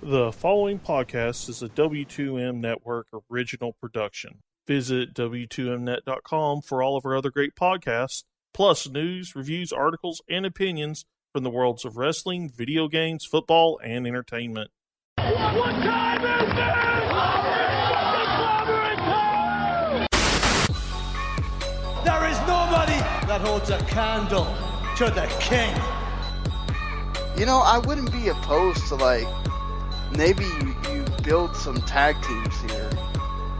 The following podcast is a W2M Network original production. Visit W2Mnet.com for all of our other great podcasts, plus news, reviews, articles, and opinions from the worlds of wrestling, video games, football, and entertainment. What time is it? There is nobody that holds a candle to the king. You know, I wouldn't be opposed to, maybe you build some tag teams here.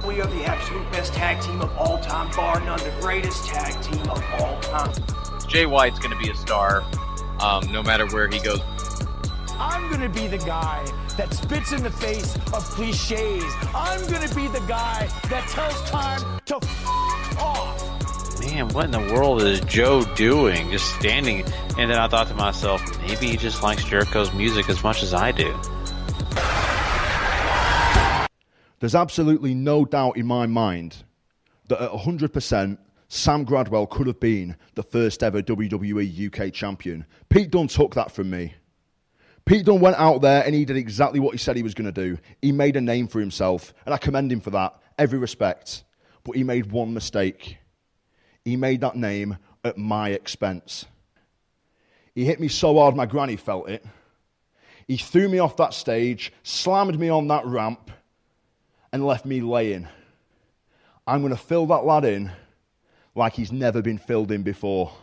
We are the absolute best tag team of all time, bar none, the greatest tag team of all time. Jay White's going to be a star, no matter where he goes. I'm going to be the guy that spits in the face of cliches. I'm going to be the guy that tells time to off. Man, what in the world is Joe doing? Just standing. And then I thought to myself, maybe he just likes Jericho's music as much as I do. There's absolutely no doubt in my mind that at 100%, Sam Gradwell could have been the first ever WWE UK champion. Pete Dunne took that from me. Pete Dunne went out there and he did exactly what he said he was going to do. He made a name for himself, and I commend him for that, every respect. But he made one mistake. He made that name at my expense. He hit me so hard my granny felt it. He threw me off that stage, slammed me on that ramp, and left me laying. I'm going to fill that lad in like he's never been filled in before.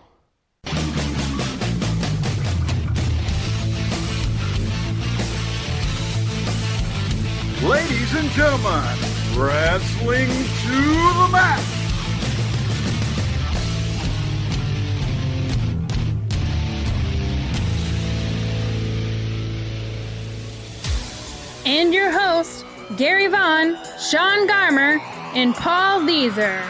Ladies and gentlemen, wrestling to the mat. And your hosts, Gary Vaughan, Sean Garmer, and Paul Leazar.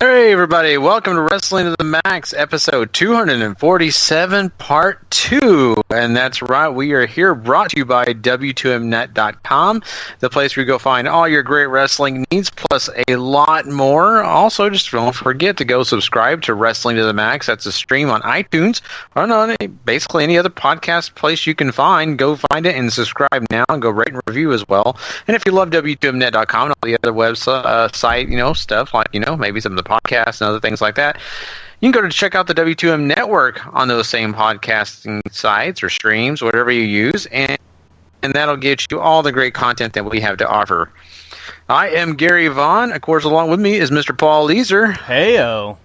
Hey everybody, welcome to Wrestling to the Max, episode 247, part 2. And that's right, we are here brought to you by W2Mnet.com, the place where you go find all your great wrestling needs, plus a lot more. Also, just don't forget to go subscribe to Wrestling to the Max. That's a stream on iTunes, or on basically any other podcast place you can find. Go find it and subscribe now, and go rate and review as well. And if you love W2Mnet.com and all the other website, stuff like, maybe some of the podcasts and other things like that, you can go to check out the W2M network on those same podcasting sites or streams, whatever you use, and that'll get you all the great content that we have to offer. I am Gary Vaughan. Of course, along with me is Mr. Paul Leazar. Heyo.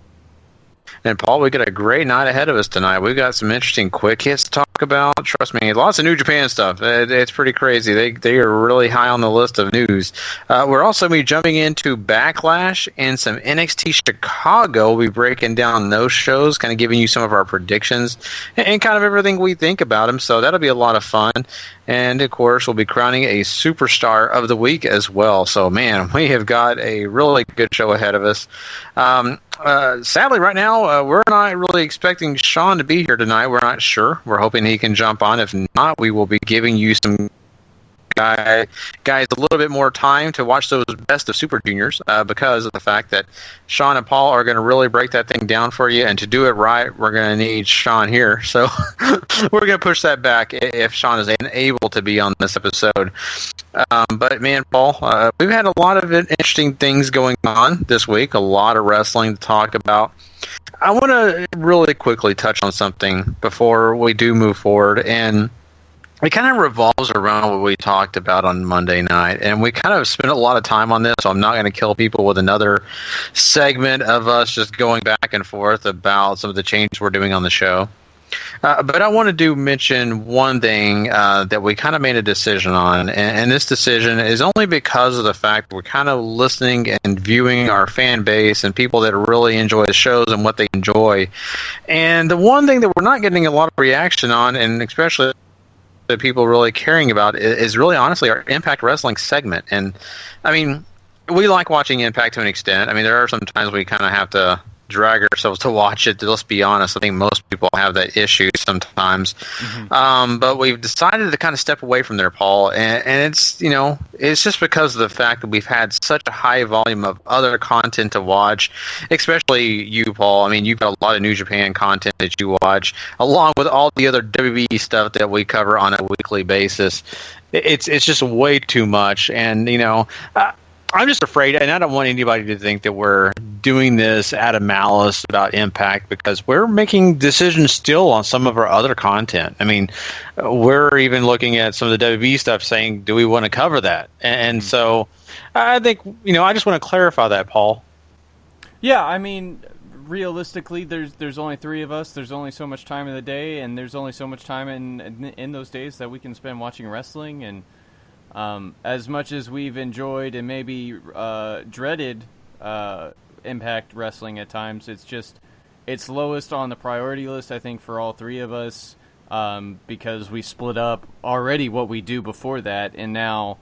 And Paul, we got a great night ahead of us tonight. We've got some interesting quick hits to talk about. Trust me, lots of New Japan stuff. It's pretty crazy. They are really high on the list of news. We're also going to be jumping into Backlash and some NXT Chicago. We'll be breaking down those shows, kind of giving you some of our predictions and kind of everything we think about them. So that'll be a lot of fun. And, of course, we'll be crowning a Superstar of the Week as well. So, man, we have got a really good show ahead of us. Sadly, right now, we're not really expecting Sean to be here tonight. We're not sure. We're hoping he can jump on. If not, we will be giving you some guys a little bit more time to watch those Best of Super Juniors because of the fact that Sean and Paul are going to really break that thing down for you. And to do it right, we're going to need Sean here. So we're going to push that back if Sean is unable to be on this episode. But, man, Paul, we've had a lot of interesting things going on this week, a lot of wrestling to talk about. I want to really quickly touch on something before we do move forward, and it kind of revolves around what we talked about on Monday night, and we kind of spent a lot of time on this, so I'm not going to kill people with another segment of us just going back and forth about some of the changes we're doing on the show. But I wanted to mention one thing that we kind of made a decision on, and this decision is only because of the fact that we're kind of listening and viewing our fan base and people that really enjoy the shows and what they enjoy. And the one thing that we're not getting a lot of reaction on, and especially that people really caring about, is really honestly our Impact Wrestling segment. And I mean, we like watching Impact to an extent. I mean, there are some times we kind of have to drag ourselves to watch it. Let's be honest. I think most people have that issue sometimes. But we've decided to kind of step away from there, Paul. And it's, it's just because of the fact that we've had such a high volume of other content to watch, especially you, Paul. I mean, you've got a lot of New Japan content that you watch, along with all the other WWE stuff that we cover on a weekly basis. It's just way too much. And, I'm just afraid, and I don't want anybody to think that we're doing this out of malice about Impact, because we're making decisions still on some of our other content. I mean, we're even looking at some of the WWE stuff saying, do we want to cover that? And so I think, I just want to clarify that, Paul. Yeah, I mean, realistically, there's only three of us. There's only so much time in the day, and there's only so much time in those days that we can spend watching wrestling. And as much as we've enjoyed and maybe dreaded Impact Wrestling at times, it's lowest on the priority list, I think, for all three of us, because we split up already what we do before that, and now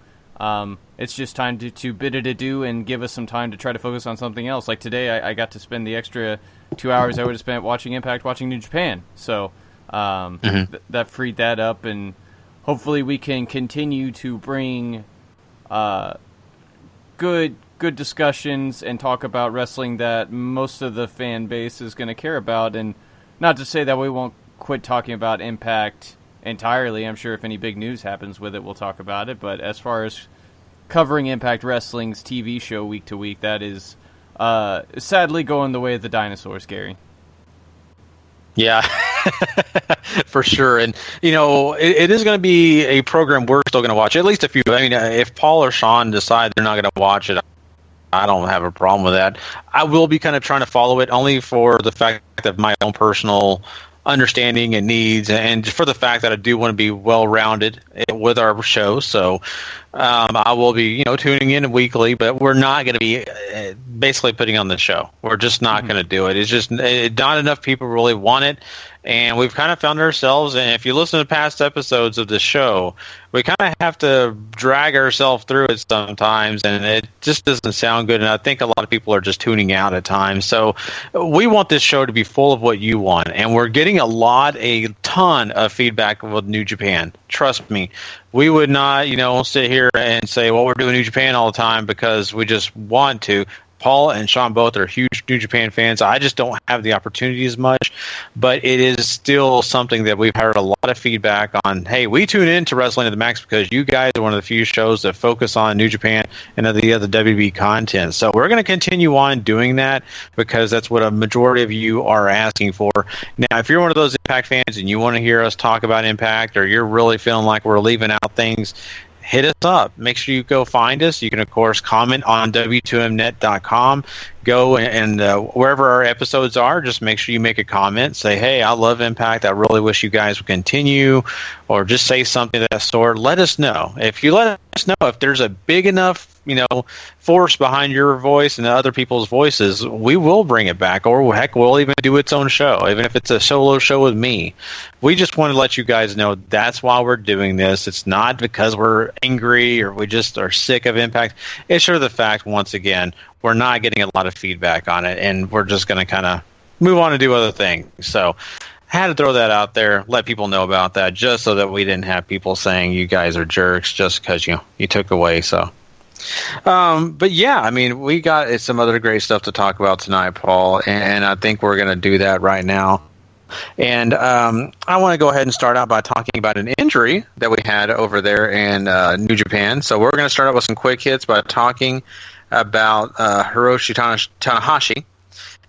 it's just time to bid it adieu and give us some time to try to focus on something else. Like today, I got to spend the extra 2 hours I would have spent watching Impact, watching New Japan, so that freed that up, and hopefully we can continue to bring good discussions and talk about wrestling that most of the fan base is going to care about. And not to say that we won't quit talking about Impact entirely. I'm sure if any big news happens with it, we'll talk about it. But as far as covering Impact Wrestling's TV show week to week, that is sadly going the way of the dinosaurs, Gary. Yeah, for sure. And, it is going to be a program we're still going to watch, at least a few. I mean, if Paul or Sean decide they're not going to watch it, I don't have a problem with that. I will be kind of trying to follow it only for the fact of my own personal understanding and needs, and for the fact that I do want to be well-rounded with our show. So I will be, tuning in weekly, but we're not going to be basically putting on the show. We're just not going to do it. It's just not enough people really want it. And we've kind of found ourselves, and if you listen to past episodes of the show, we kind of have to drag ourselves through it sometimes, and it just doesn't sound good. And I think a lot of people are just tuning out at times. So we want this show to be full of what you want, and we're getting a ton of feedback with New Japan. Trust me. We would not, sit here and say, well, we're doing New Japan all the time because we just want to. Paul and Sean both are huge New Japan fans. I just don't have the opportunity as much, but it is still something that we've heard a lot of feedback on. Hey, we tune in to Wrestling to the Max because you guys are one of the few shows that focus on New Japan and the other WWE content. So we're going to continue on doing that because that's what a majority of you are asking for. Now, if you're one of those Impact fans and you want to hear us talk about Impact, or you're really feeling like we're leaving out things, hit us up. Make sure you go find us. You can, of course, comment on W2Mnet.com. Go and wherever our episodes are, just make sure you make a comment. Say, hey, I love Impact. I really wish you guys would continue. Or just say something of that sort. Let us know. If you let us know if there's a big enough, force behind your voice and other people's voices, we will bring it back. Or, heck, we'll even do its own show, even if it's a solo show with me. We just want to let you guys know that's why we're doing this. It's not because we're angry or we just are sick of Impact. It's sure the fact, once again, we're not getting a lot of feedback on it, and we're just going to kind of move on and do other things. So I had to throw that out there, let people know about that, just so that we didn't have people saying you guys are jerks just because you took away. So, but yeah, I mean, we got some other great stuff to talk about tonight, Paul, and I think we're going to do that right now. And I want to go ahead and start out by talking about an injury that we had over there in New Japan. So we're going to start out with some quick hits by talking about Hiroshi Tanahashi.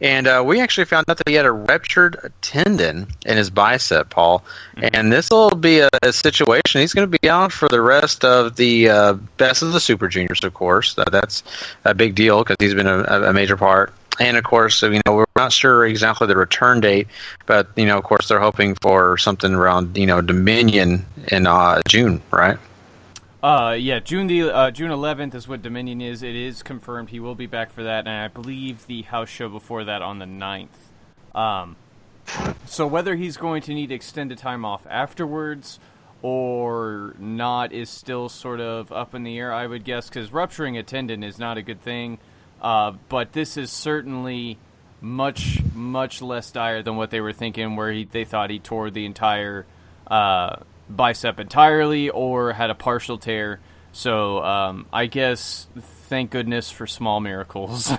And we actually found out that he had a ruptured tendon in his bicep, Paul. And this will be a situation. He's going to be out for the rest of the Best of the Super Juniors, of course. That's a big deal because he's been a major part. And, of course, we're not sure exactly the return date, but, of course, they're hoping for something around, Dominion in June, right? Yeah, June 11th is what Dominion is. It is confirmed he will be back for that, and I believe the house show before that on the 9th. So whether he's going to need extended time off afterwards or not is still sort of up in the air, I would guess, because rupturing a tendon is not a good thing. But this is certainly much less dire than what they were thinking, where they thought he tore the entire bicep entirely or had a partial tear. So I guess thank goodness for small miracles.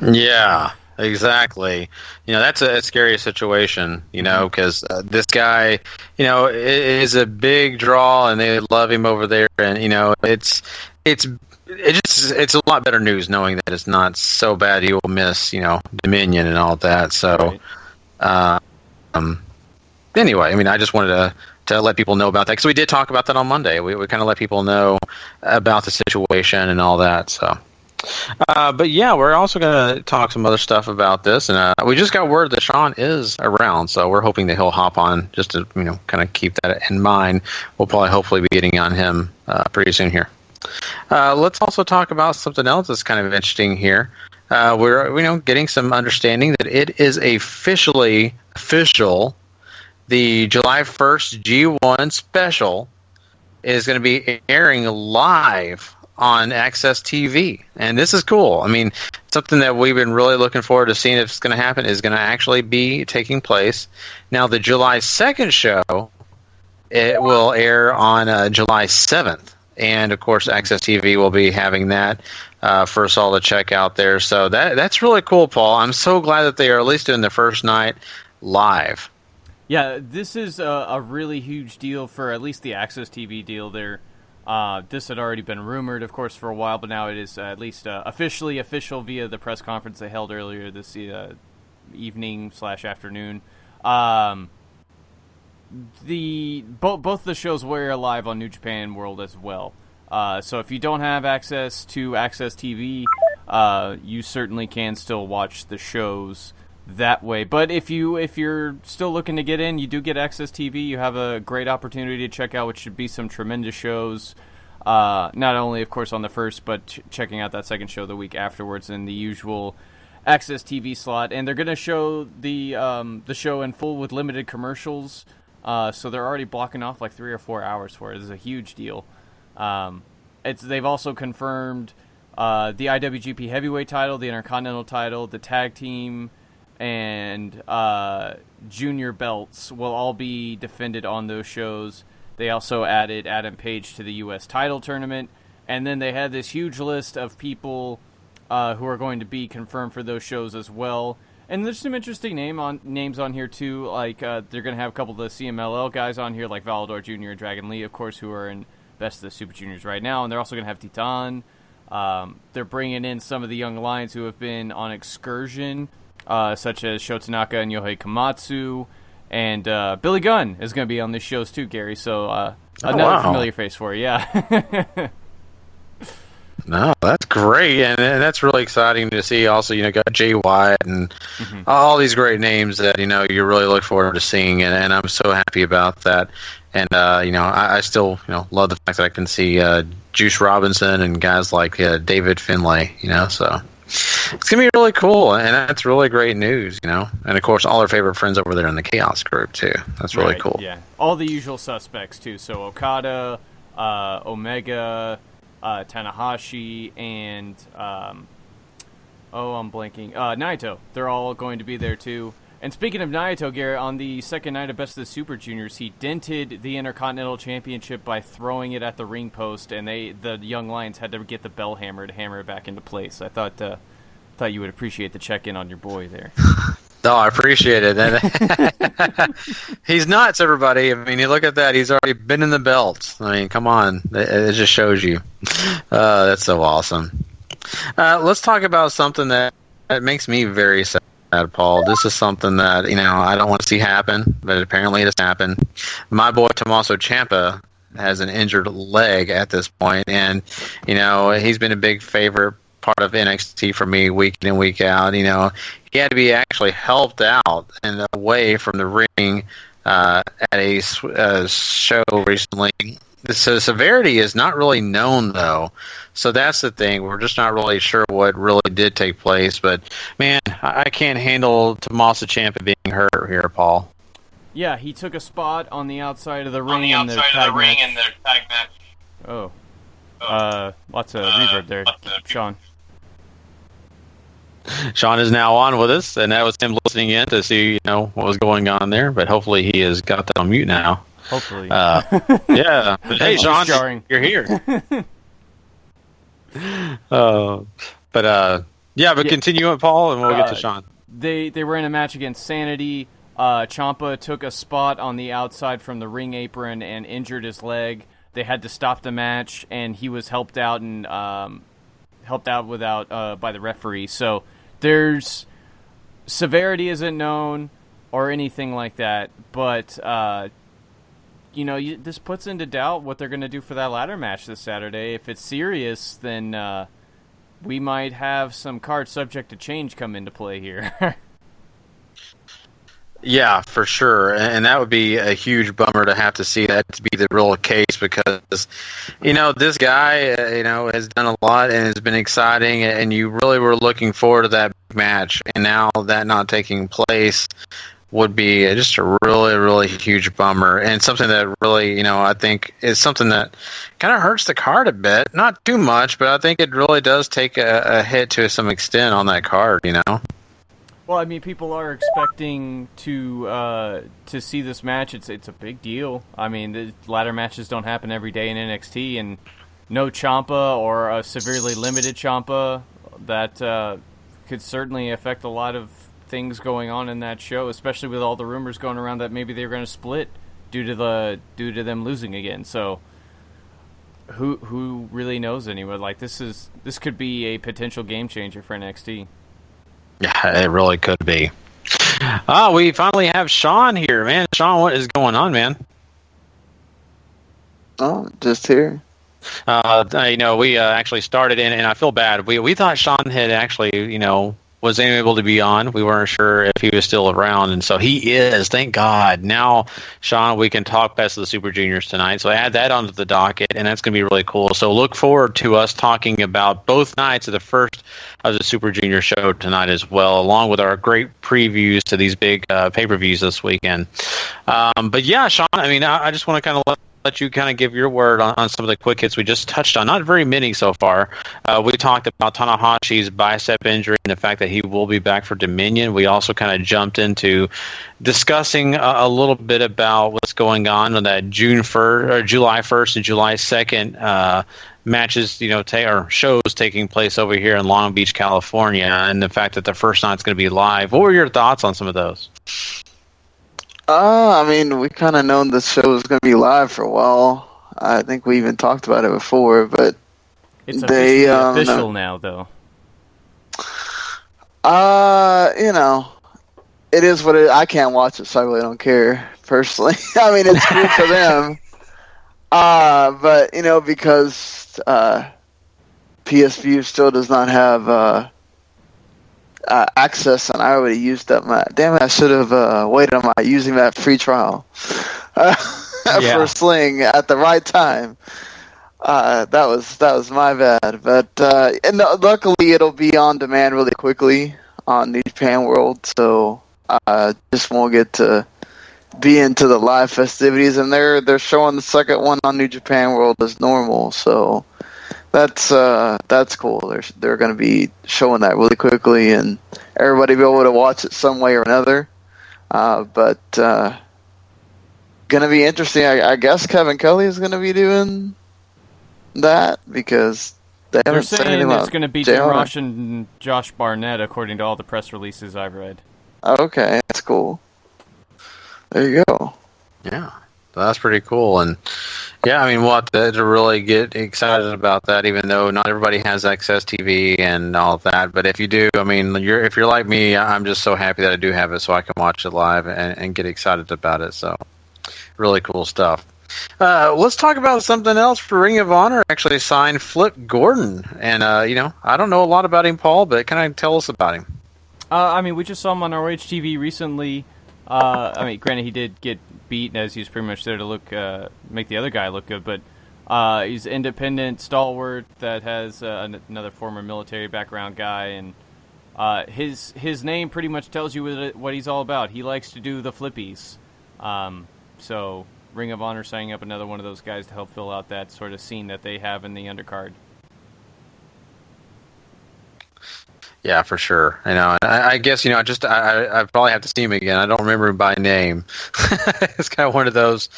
Yeah, exactly. That's a scary situation, because this guy, is a big draw, and they love him over there, and it's a lot better news knowing that it's not so bad he will miss, Dominion and all that. So, anyway, I just wanted to let people know about that, because we did talk about that on Monday. We kind of let people know about the situation and all that. So. But yeah, we're also going to talk some other stuff about this, and we just got word that Sean is around, so we're hoping that he'll hop on just to kind of keep that in mind. We'll probably hopefully be getting on him pretty soon here. Let's also talk about something else that's kind of interesting here. We're getting some understanding that it is officially official. The July 1st G1 special is going to be airing live on Access TV, and this is cool. Something that we've been really looking forward to seeing if it's going to happen is going to actually be taking place. Now, the July 2nd show, it will air on July 7th, and of course, Access TV will be having that for us all to check out there. So that's really cool, Paul. I'm so glad that they are at least doing the first night live. Yeah, this is a really huge deal for at least the Access TV deal there. This had already been rumored, of course, for a while, but now it is at least officially official via the press conference they held earlier this evening/afternoon. Both the shows will air live on New Japan World as well. So if you don't have access to Access TV, you certainly can still watch the shows that way. But if you're still looking to get in, you do get Access TV. You have a great opportunity to check out what should be some tremendous shows. Not only, of course, on the first, but checking out that second show the week afterwards in the usual Access TV slot. And they're going to show the show in full with limited commercials. So they're already blocking off like 3 or 4 hours for it. This is a huge deal. They've also confirmed the IWGP Heavyweight title, the Intercontinental title, the Tag Team, and junior belts will all be defended on those shows. They also added Adam Page to the U.S. title tournament. And then they had this huge list of people who are going to be confirmed for those shows as well. And there's some interesting names on here, too. Like, they're going to have a couple of the CMLL guys on here, like Valador Jr. and Dragon Lee, of course, who are in Best of the Super Juniors right now. And they're also going to have Titan. They're bringing in some of the young lions who have been on excursion, such as Sho Tanaka and Yohei Komatsu, and Billy Gunn is going to be on these shows too, Gary. So another familiar face for you, yeah. No, that's great, and that's really exciting to see. Also, got Jay White and all these great names that you really look forward to seeing, and I'm so happy about that. And I still love the fact that I can see Juice Robinson and guys like David Finlay. So. It's going to be really cool, and that's really great news, And, of course, all our favorite friends over there in the Chaos group, too. That's really cool. Yeah, all the usual suspects, too. So Okada, Omega, Tanahashi, and, I'm blanking, Naito. They're all going to be there, too. And speaking of Naito, Garrett, on the second night of Best of the Super Juniors, he dented the Intercontinental Championship by throwing it at the ring post, and the Young Lions had to get the bell hammer to hammer it back into place. I thought you would appreciate the check-in on your boy there. No, I appreciate it. He's nuts, everybody. You look at that. He's already been in the belts. Come on. It just shows you. That's so awesome. Let's talk about something that makes me very sad. Paul, this is something that I don't want to see happen, but apparently it has happened. My boy Tommaso Ciampa has an injured leg at this point, and he's been a big favorite part of NXT for me week in and week out. He had to be actually helped out and away from the ring at a show recently. The severity is not really known, though. So that's the thing. We're just not really sure what really did take place. But, man, I can't handle Tommaso Ciampa being hurt here, Paul. Yeah, he took a spot on the outside of the ring in their tag match. Oh. Lots of reverb there, Sean. Sean is now on with us, and that was him listening in to see, what was going on there. But hopefully he has got that on mute now. Hopefully. Yeah. But hey, Sean, you're here. Continue on, Paul, and we'll get to Sean. They were in a match against Sanity. Ciampa took a spot on the outside from the ring apron and injured his leg. They had to stop the match, and he was helped out by the referee. So there's severity isn't known or anything like that, but this puts into doubt what they're going to do for that ladder match this Saturday. If it's serious, then we might have some cards subject to change come into play here. Yeah, for sure. And that would be a huge bummer to have to see that to be the real case because, this guy, has done a lot and has been exciting, and you really were looking forward to that match. And now that not taking place would be just a really, really huge bummer, and something that really, I think is something that kind of hurts the card a bit. Not too much, but I think it really does take a hit to some extent on that card, Well, I mean, people are expecting to see this match. It's a big deal. I mean, the ladder matches don't happen every day in NXT, and no Ciampa or a severely limited Ciampa, that could certainly affect a lot of things going on in that show, especially with all the rumors going around that maybe they're going to split due to them losing again. So who really knows anyway? Like this could be a potential game changer for NXT. Yeah, it really could be. We finally have Sean here, man. Sean, what is going on, man? Oh, just here. We actually started in, and I feel bad. We thought Sean had actually, was able to be on. We weren't sure if he was still around, and so he is. Thank God. Now, Sean, we can talk Best of the Super Juniors tonight. So I add that onto the docket, and that's going to be really cool. So look forward to us talking about both nights of the first of the Super Junior show tonight as well, along with our great previews to these big pay-per-views this weekend. But yeah, Sean, I mean, I just want to kind of let you kind of give your word on some of the quick hits we just touched on. Not very many so far. We talked about Tanahashi's bicep injury and the fact that he will be back for Dominion. We also kind of jumped into discussing a little bit about what's going on that July 1st and July 2nd matches, or shows taking place over here in Long Beach, California, and the fact that the first night's going to be live. What were your thoughts on some of those? I mean, we kind of known this show was going to be live for a while. I think we even talked about it before, but it's official now, though. It is what it is. I can't watch it, so I really don't care, personally. I mean, it's cool for them. But, because PSVU still does not have access, and I already used up my... Damn it, I should have waited on using that free trial for Sling at the right time. That was my bad. But and luckily, it'll be on demand really quickly on New Japan World, so just won't get to be into the live festivities. And they're showing the second one on New Japan World as normal, so that's cool. They're going to be showing that really quickly, and everybody be able to watch it some way or another. But going to be interesting. I guess Kevin Kelly is going to be doing that because they're saying it's going to be Jim Ross and Josh Barnett, according to all the press releases I've read. Okay, that's cool. There you go. Yeah, that's pretty cool. And yeah, I mean, we'll have to really get excited about that, even though not everybody has Access TV and all of that. But if you do, I mean, if you're like me, I'm just so happy that I do have it so I can watch it live and get excited about it. So really cool stuff. Let's talk about something else. For Ring of Honor actually signed Flip Gordon. And, I don't know a lot about him, Paul, but can I tell us about him? I mean, we just saw him on ROH TV recently. I mean, granted, he did get beat as he was pretty much there to make the other guy look good, but he's an independent stalwart that has another former military background guy, and his name pretty much tells you what he's all about. He likes to do the flippies. So Ring of Honor signing up another one of those guys to help fill out that sort of scene that they have in the undercard. Yeah, for sure. I guess I probably have to see him again. I don't remember him by name. It's kind of one of those.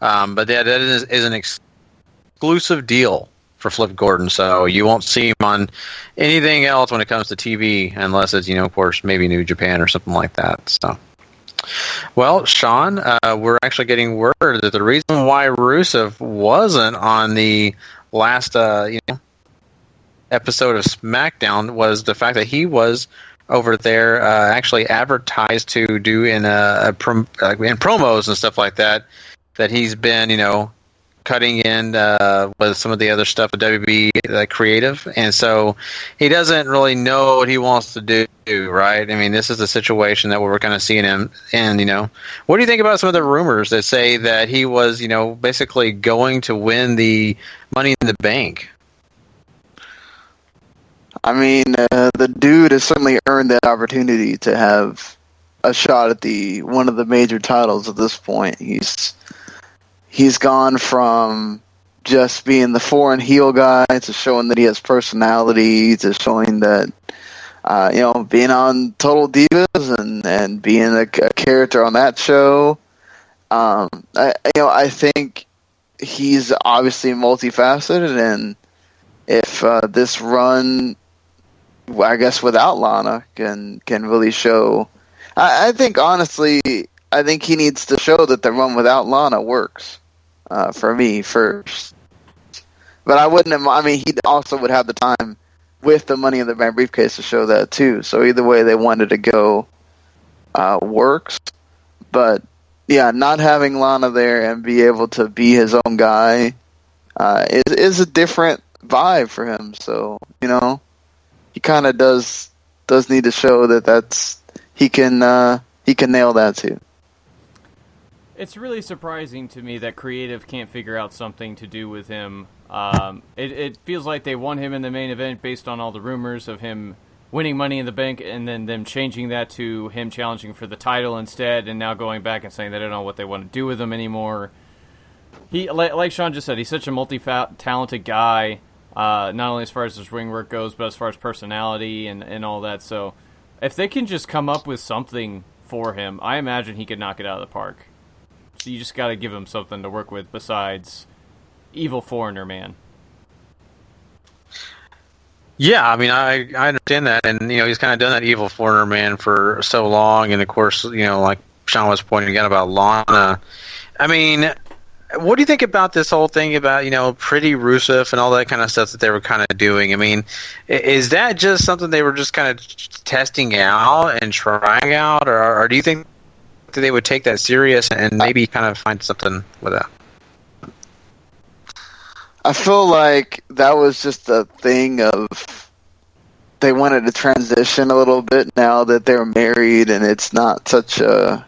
But yeah, that is an exclusive deal for Flip Gordon, so you won't see him on anything else when it comes to TV, unless it's of course maybe New Japan or something like that. So, well, Sean, we're actually getting word that the reason why Rusev wasn't on the last episode of SmackDown was the fact that he was over there actually advertised to do in promos and stuff like that he's been cutting in with some of the other stuff with WB Creative, and so he doesn't really know what he wants to do, right? I mean, this is the situation that we're kind of seeing him in, What do you think about some of the rumors that say that he was, basically going to win the Money in the Bank? I mean, the dude has certainly earned that opportunity to have a shot at one of the major titles at this point. He's gone from just being the foreign heel guy to showing that he has personality, to showing that, being on Total Divas and being a character on that show. I think he's obviously multifaceted, and if this run, I guess without Lana, can really show, I think honestly, he needs to show that the run without Lana works. For me first, but I wouldn't have. I mean, he also would have the time with the Money in the Bank briefcase to show that too. So either way they wanted to go works. But yeah, not having Lana there and be able to be his own guy is a different vibe for him. So he kind of does need to show that he can nail that too. It's really surprising to me that Creative can't figure out something to do with him. It feels like they want him in the main event based on all the rumors of him winning Money in the Bank, and then them changing that to him challenging for the title instead, and now going back and saying they don't know what they want to do with him anymore. He, like Sean just said, he's such a multi-talented guy, not only as far as his ring work goes, but as far as personality and all that. So if they can just come up with something for him, I imagine he could knock it out of the park. So you just got to give him something to work with besides evil foreigner man. Yeah, I mean, I understand that, and he's kind of done that evil foreigner man for so long, and of course, like Sean was pointing out about Lana. I mean, what do you think about this whole thing about Pretty Rusev and all that kind of stuff that they were kind of doing? I mean, is that just something they were just kind of testing out and trying out, or do you think that they would take that serious and maybe kind of find something with that? I feel like that was just a thing of they wanted to transition a little bit now that they're married, and it's not such a.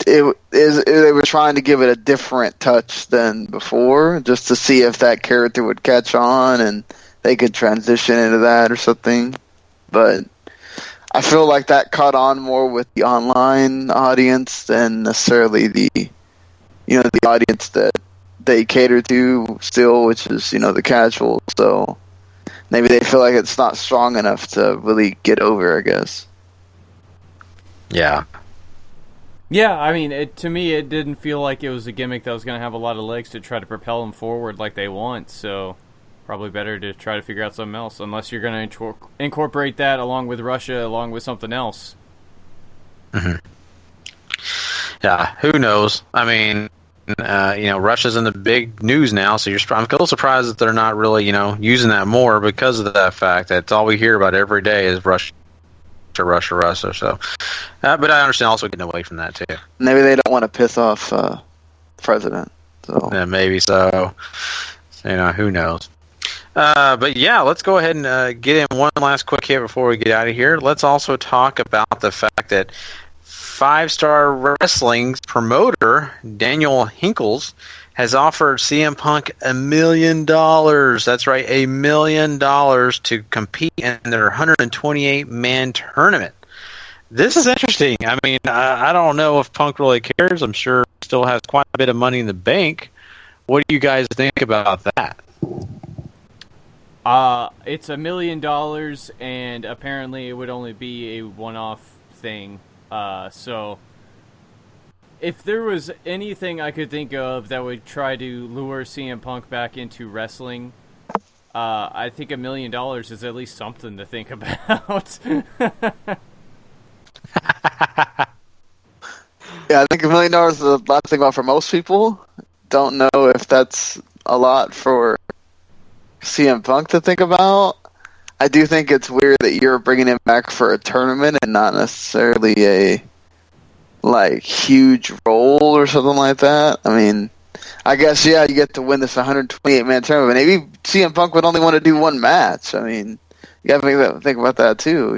They were trying to give it a different touch than before, just to see if that character would catch on and they could transition into that or something. But I feel like that caught on more with the online audience than necessarily the audience that they cater to still, which is, the casuals. So maybe they feel like it's not strong enough to really get over, I guess. Yeah. Yeah, I mean, to me, it didn't feel like it was a gimmick that was going to have a lot of legs to try to propel them forward like they want. So probably better to try to figure out something else, unless you're going to incorporate that along with Russia, along with something else. Mm-hmm. Yeah, who knows? I mean, Russia's in the big news now, so I'm a little surprised that they're not really, using that more because of that fact. That's all we hear about every day is Russia. So, but I understand also getting away from that too. Maybe they don't want to piss off president. So yeah, maybe so. Who knows? But yeah, let's go ahead and get in one last quick hit before we get out of here. Let's also talk about the fact that 5 Star Wrestling's promoter, Daniel Hinkles, has offered CM Punk $1 million. That's right, $1 million to compete in their 128-man tournament. This is interesting. I mean, I don't know if Punk really cares. I'm sure he still has quite a bit of money in the bank. What do you guys think about that? It's $1 million, and apparently it would only be a one-off thing. So if there was anything I could think of that would try to lure CM Punk back into wrestling, I think $1 million is at least something to think about. Yeah, I think $1 million is a lot to think about for most people. Don't know if that's a lot for CM Punk to think about. I do think it's weird that you're bringing him back for a tournament and not necessarily a huge role or something like that. I mean, I guess you get to win this 128-man tournament. Maybe CM Punk would only want to do one match. I mean, you got to think about that too.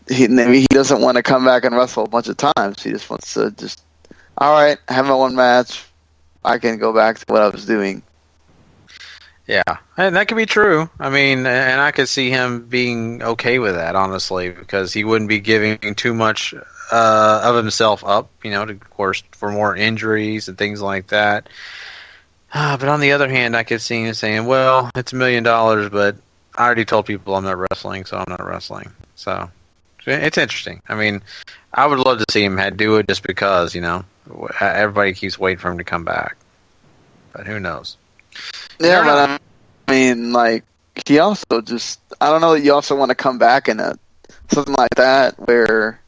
Maybe he doesn't want to come back and wrestle a bunch of times. He just wants to all right, I have my one match. I can go back to what I was doing. Yeah, and that could be true. I mean, and I could see him being okay with that, honestly, because he wouldn't be giving too much of himself up, of course, for more injuries and things like that. But on the other hand, I could see him saying, well, it's $1 million, but I already told people I'm not wrestling, so I'm not wrestling. So it's interesting. I mean, I would love to see him do it just because, everybody keeps waiting for him to come back. But who knows? Yeah, but I mean, he also I don't know that you also want to come back in something like that where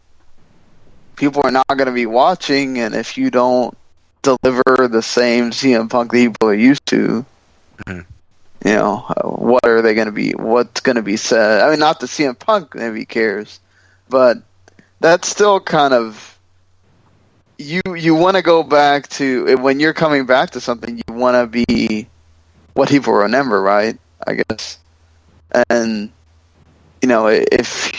people are not going to be watching, and if you don't deliver the same CM Punk that people are used to, what are they going to be? What's going to be said? I mean, not that CM Punk maybe cares, but that's still kind of you want to go back to when you're coming back to something. You want to be what people remember, right? I guess, and if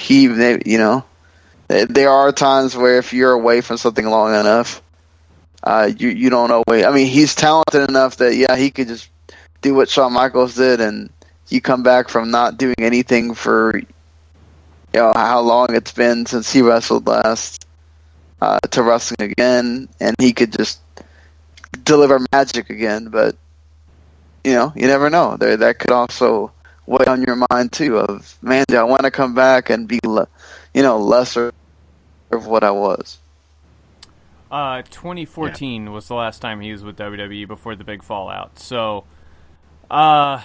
there are times where if you're away from something long enough, you don't always. I mean, he's talented enough that he could just do what Shawn Michaels did, and you come back from not doing anything for how long it's been since he wrestled last to wrestling again, and he could just deliver magic again. But you never know. That could also weigh on your mind too. Of man, do I want to come back and be lesser of what I was. 2014 was the last time he was with WWE before the big fallout. So, like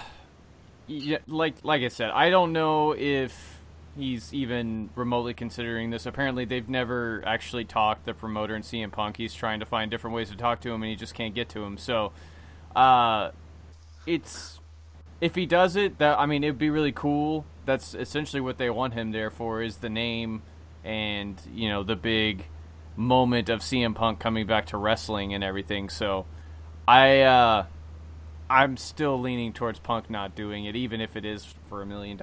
I said, I don't know if he's even remotely considering this. Apparently, they've never actually talked, the promoter and CM Punk. He's trying to find different ways to talk to him, and he just can't get to him. So, if he does it, it'd be really cool. That's essentially what they want him there for, is the name and, the big moment of CM Punk coming back to wrestling and everything. So I'm still leaning towards Punk not doing it, even if it is for $1 million.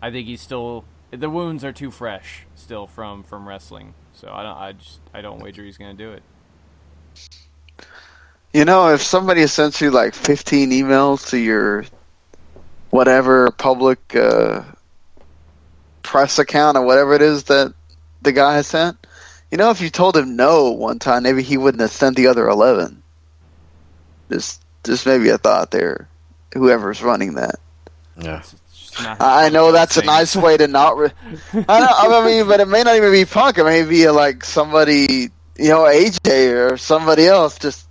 I think he's still, the wounds are too fresh still from wrestling. So I don't wager he's going to do it. If somebody sends you 15 emails to your whatever public press account or whatever it is that the guy has sent, if you told him no one time, maybe he wouldn't have sent the other 11. Just maybe a thought there, whoever's running that. Yeah. I know that's a nice way to not. I mean, but it may not even be Punk. It may be somebody, AJ or somebody else. Just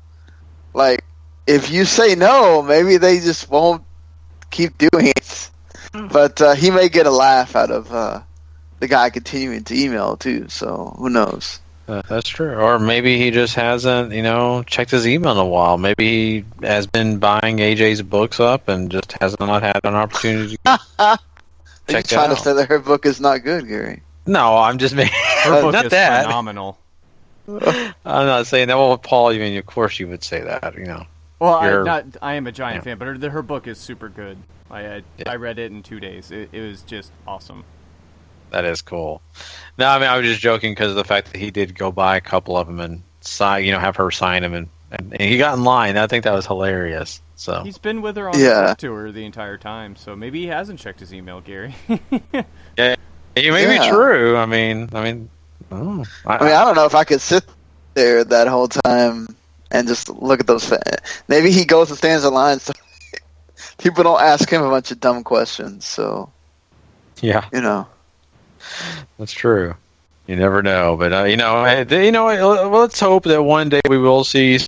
if you say no, maybe they just won't keep doing it. But he may get a laugh out of the guy continuing to email too. So who knows? That's true. Or maybe he just hasn't, checked his email in a while. Maybe he has been buying AJ's books up and just has not had an opportunity to check it out. Trying to say that her book is not good, Gary. No, I'm just making her book not is that. Phenomenal. I'm not saying that. Well, Paul, of course you would say that, Well, I am a giant fan, but her book is super good. I read it in 2 days. It was just awesome. That is cool. No, I was just joking because of the fact that he did go buy a couple of them and sign, have her sign them, and he got in line. I think that was hilarious. So he's been with her on the tour the entire time, so maybe he hasn't checked his email, Gary. Yeah, it may be true. I don't know if I could sit there that whole time and just look at those. Maybe he goes and stands in line. So people don't ask him a bunch of dumb questions. So, yeah, that's true. You never know, but let's hope that one day we will see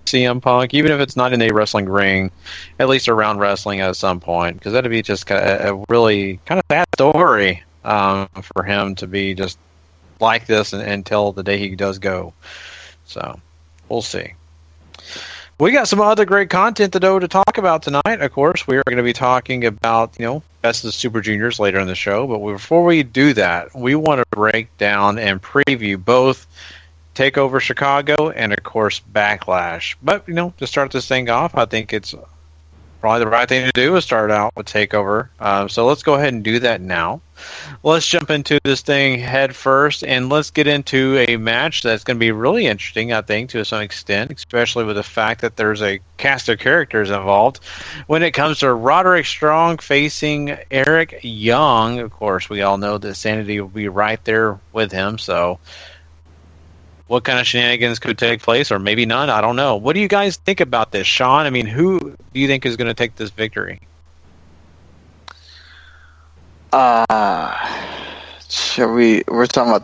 CM Punk, even if it's not in a wrestling ring, at least around wrestling at some point, because that'd be just a really kind of sad story for him to be just like this until the day he does go. So we'll see. We got some other great content to talk about tonight. Of course, we are going to be talking about, Best of the Super Juniors later in the show. But before we do that, we want to break down and preview both TakeOver Chicago and, of course, Backlash. But, to start this thing off, I think it's probably the right thing to do is start out with TakeOver. So let's go ahead and do that now. Let's jump into this thing head first, and let's get into a match that's going to be really interesting, I think, to some extent, especially with the fact that there's a cast of characters involved. When it comes to Roderick Strong facing Eric Young, of course, we all know that Sanity will be right there with him, so what kind of shenanigans could take place, or maybe none? I don't know. What do you guys think about this, Sean? I mean, who do you think is going to take this victory? We're talking about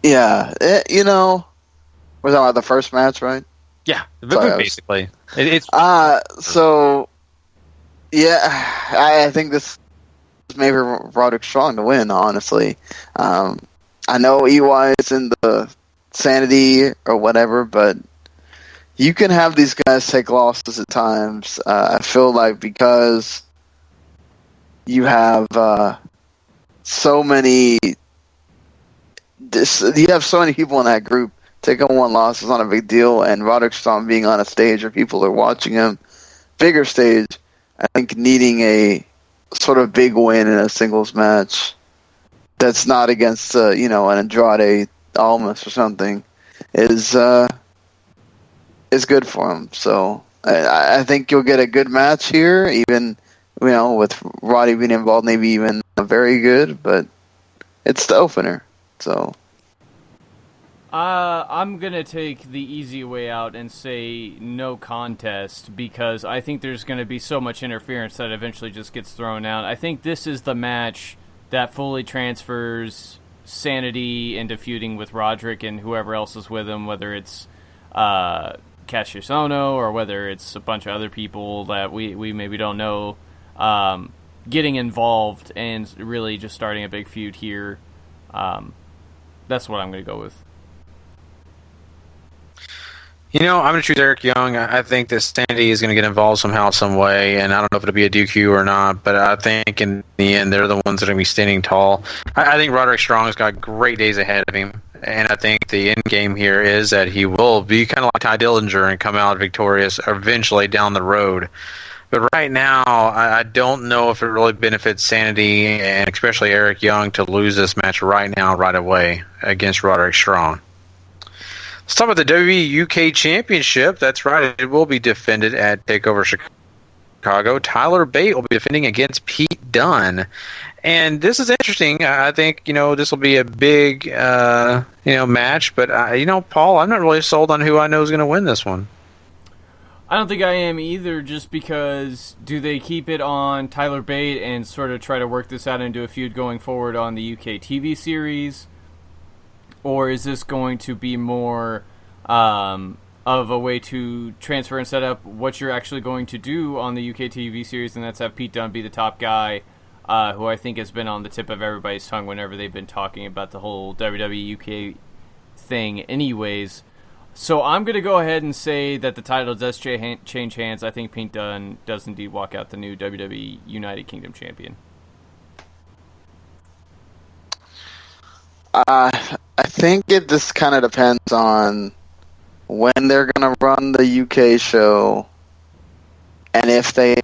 we're talking about the first match, right? Yeah, basically. I think this is maybe Roderick Strong to win, honestly. I know EY is in the Sanity or whatever, but you can have these guys take losses at times. I feel like because you have so many people in that group, taking one loss is not a big deal, and Roderick Strong being on a stage where people are watching him, bigger stage, I think needing a sort of big win in a singles match that's not against an Andrade Almas or something is good for him. So I think you'll get a good match here, even with Roddy being involved, maybe even very good, but it's the opener. So I'm gonna take the easy way out and say no contest, because I think there's gonna be so much interference that eventually just gets thrown out. I think this is the match that fully transfers Sanity into feuding with Roderick and whoever else is with him, whether it's Cassius Ohno or whether it's a bunch of other people that we maybe don't know, getting involved and really just starting a big feud here. That's what I'm going to go with. I'm going to choose Eric Young. I think that Sanity is going to get involved somehow, some way, and I don't know if it'll be a DQ or not, but I think in the end they're the ones that are going to be standing tall. I think Roderick Strong's got great days ahead of him, and I think the end game here is that he will be kind of like Ty Dillinger and come out victorious eventually down the road. But right now, I don't know if it really benefits Sanity, and especially Eric Young, to lose this match right now, right away, against Roderick Strong. Let's talk about the WWE UK Championship. That's right, it will be defended at TakeOver Chicago. Tyler Bate will be defending against Pete Dunne. And this is interesting. I think, this will be a big, match. But, Paul, I'm not really sold on who I know is going to win this one. I don't think I am either, just because do they keep it on Tyler Bate and sort of try to work this out into a feud going forward on the UK TV series? Or is this going to be more of a way to transfer and set up what you're actually going to do on the UK TV series, and that's have Pete Dunne be the top guy, who I think has been on the tip of everybody's tongue whenever they've been talking about the whole WWE UK thing anyways. So I'm going to go ahead and say that the title does change hands. I think Pete Dunne does indeed walk out the new WWE United Kingdom champion. I think it just kind of depends on when they're going to run the UK show and if they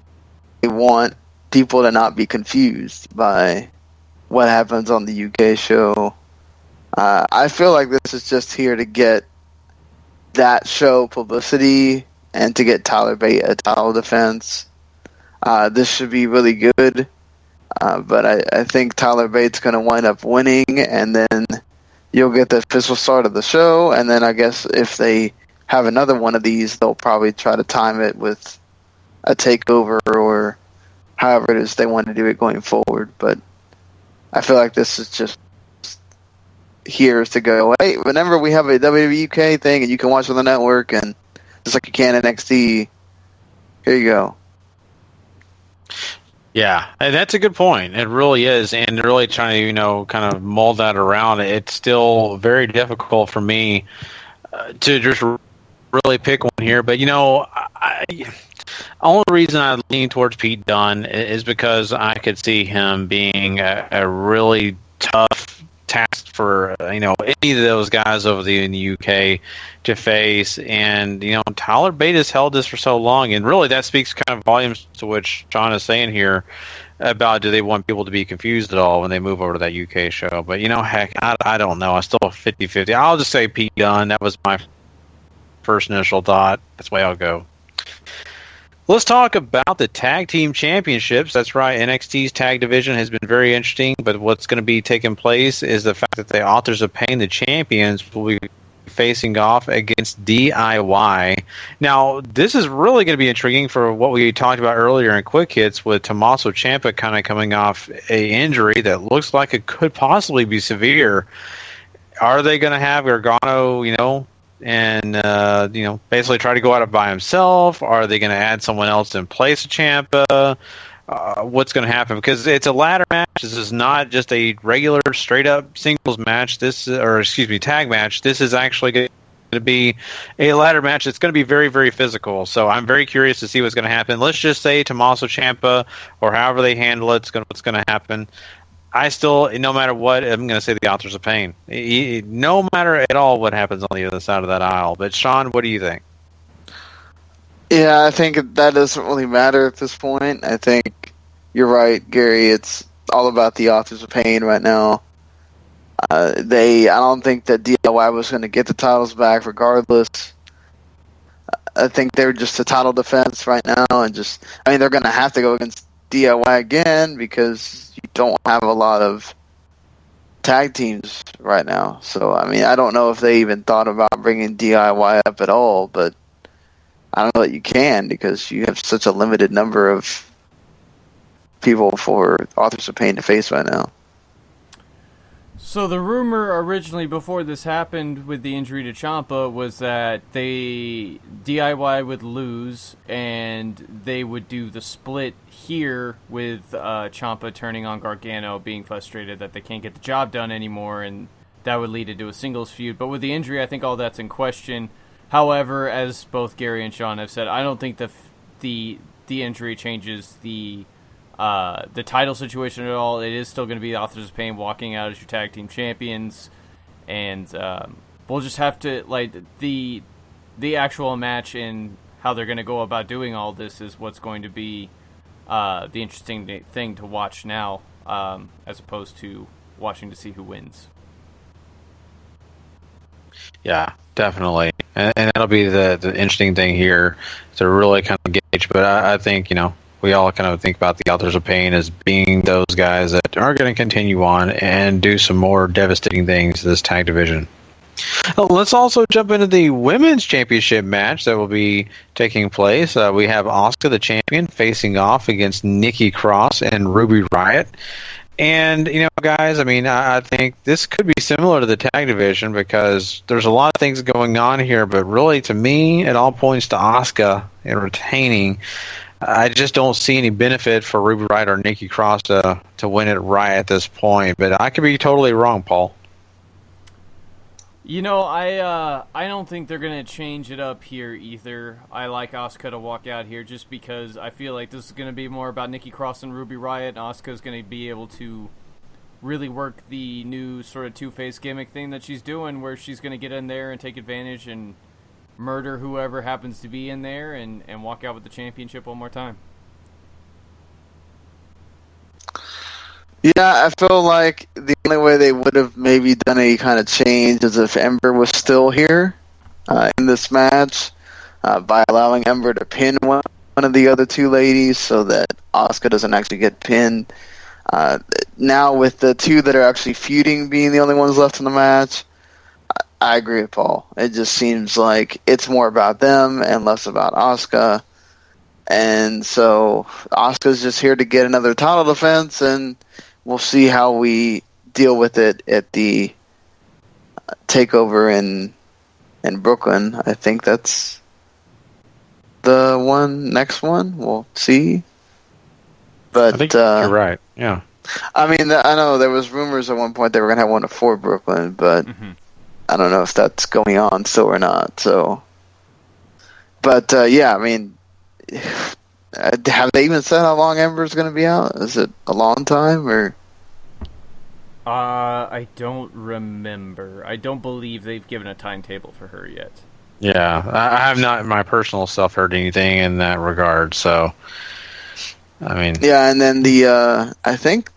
want people to not be confused by what happens on the UK show. I feel like this is just here to get that show publicity and to get Tyler Bate a title defense. This should be really good. But I think Tyler Bate's going to wind up winning, and then you'll get the official start of the show, and then I guess if they have another one of these, they'll probably try to time it with a takeover or however it is they want to do it going forward. But I feel like this is just here to go. Hey, whenever we have a WWE UK thing and you can watch on the network, and just like you can NXT, here you go. Yeah, and that's a good point. It really is, and really trying to, kind of mold that around. It's still very difficult for me to just really pick one here. But only reason I lean towards Pete Dunne is because I could see him being a really tough task for any of those guys over in the UK to face. And Tyler Bate has held this for so long, and really that speaks kind of volumes to what Sean is saying here about, do they want people to be confused at all when they move over to that UK show? But heck, I don't know. I still 50-50. I'll just say Pete Dunne. That was my first initial thought. That's the way I'll go. Let's talk about the tag team championships. That's right. NXT's tag division has been very interesting, but what's going to be taking place is the fact that the Authors of Pain, the champions, will be facing off against DIY. Now, this is really going to be intriguing for what we talked about earlier in Quick Hits, with Tommaso Ciampa kind of coming off a injury that looks like it could possibly be severe. Are they going to have Gargano, and basically try to go out by himself? Are they going to add someone else in place of Ciampa? What's going to happen? Because it's a ladder match. This is not just a regular straight up singles match. Tag match. This is actually going to be a ladder match. It's going to be very, very physical. So I'm very curious to see what's going to happen. Let's just say Tommaso Ciampa, or however they handle it, what's going to happen. I still, no matter what, I'm going to say the Authors of Pain. No matter at all what happens on the other side of that aisle. But Sean, what do you think? Yeah, I think that doesn't really matter at this point. I think you're right, Gary. It's all about the Authors of Pain right now. I don't think that DIY was going to get the titles back regardless. I think they're just a title defense right now, and they're going to have to go against DIY again because you don't have a lot of tag teams right now. So, I don't know if they even thought about bringing DIY up at all, but I don't know that you can, because you have such a limited number of people for Authors of Pain to face right now. So the rumor originally before this happened with the injury to Ciampa was that DIY would lose and they would do the split here with Ciampa turning on Gargano, being frustrated that they can't get the job done anymore, and that would lead into a singles feud. But with the injury, I think all that's in question. However, as both Gary and Sean have said, I don't think the injury changes the title situation at all. It is still going to be the Authors of Pain walking out as your tag team champions, and we'll just have to, the actual match and how they're going to go about doing all this is what's going to be the interesting thing to watch now, as opposed to watching to see who wins. Yeah, definitely, and that'll be the interesting thing here to really kind of gauge. But I think we all kind of think about the Authors of Pain as being those guys that are going to continue on and do some more devastating things to this tag division. Let's also jump into the women's championship match that will be taking place. We have Asuka, the champion, facing off against Nikki Cross and Ruby Riott. And, guys, I think this could be similar to the tag division because there's a lot of things going on here, but really, to me, it all points to Asuka and retaining. I just don't see any benefit for Ruby Riott or Nikki Cross to win it right at this point, but I could be totally wrong, Paul. I don't think they're going to change it up here either. I like Asuka to walk out here just because I feel like this is going to be more about Nikki Cross and Ruby Riott, and Asuka's going to be able to really work the new sort of two-face gimmick thing that she's doing, where she's going to get in there and take advantage and murder whoever happens to be in there and walk out with the championship one more time. Yeah, I feel like the only way they would have maybe done any kind of change is if Ember was still here in this match, by allowing Ember to pin one of the other two ladies so that Asuka doesn't actually get pinned. Now with the two that are actually feuding being the only ones left in the match, I agree with Paul. It just seems like it's more about them and less about Asuka. And so Asuka's just here to get another title defense, and we'll see how we deal with it at the TakeOver in Brooklyn. I think that's the next one. We'll see. But I think you're right. Yeah. I mean, I know there was rumors at one point they were going to have one for Brooklyn, but I don't know if that's going on still or not. So, but yeah, I mean, have they even said how long Ember's going to be out? Is it a long time or? I don't remember. I don't believe they've given a timetable for her yet. Yeah, I have not my personal self heard anything in that regard. So, I mean, yeah, and then I think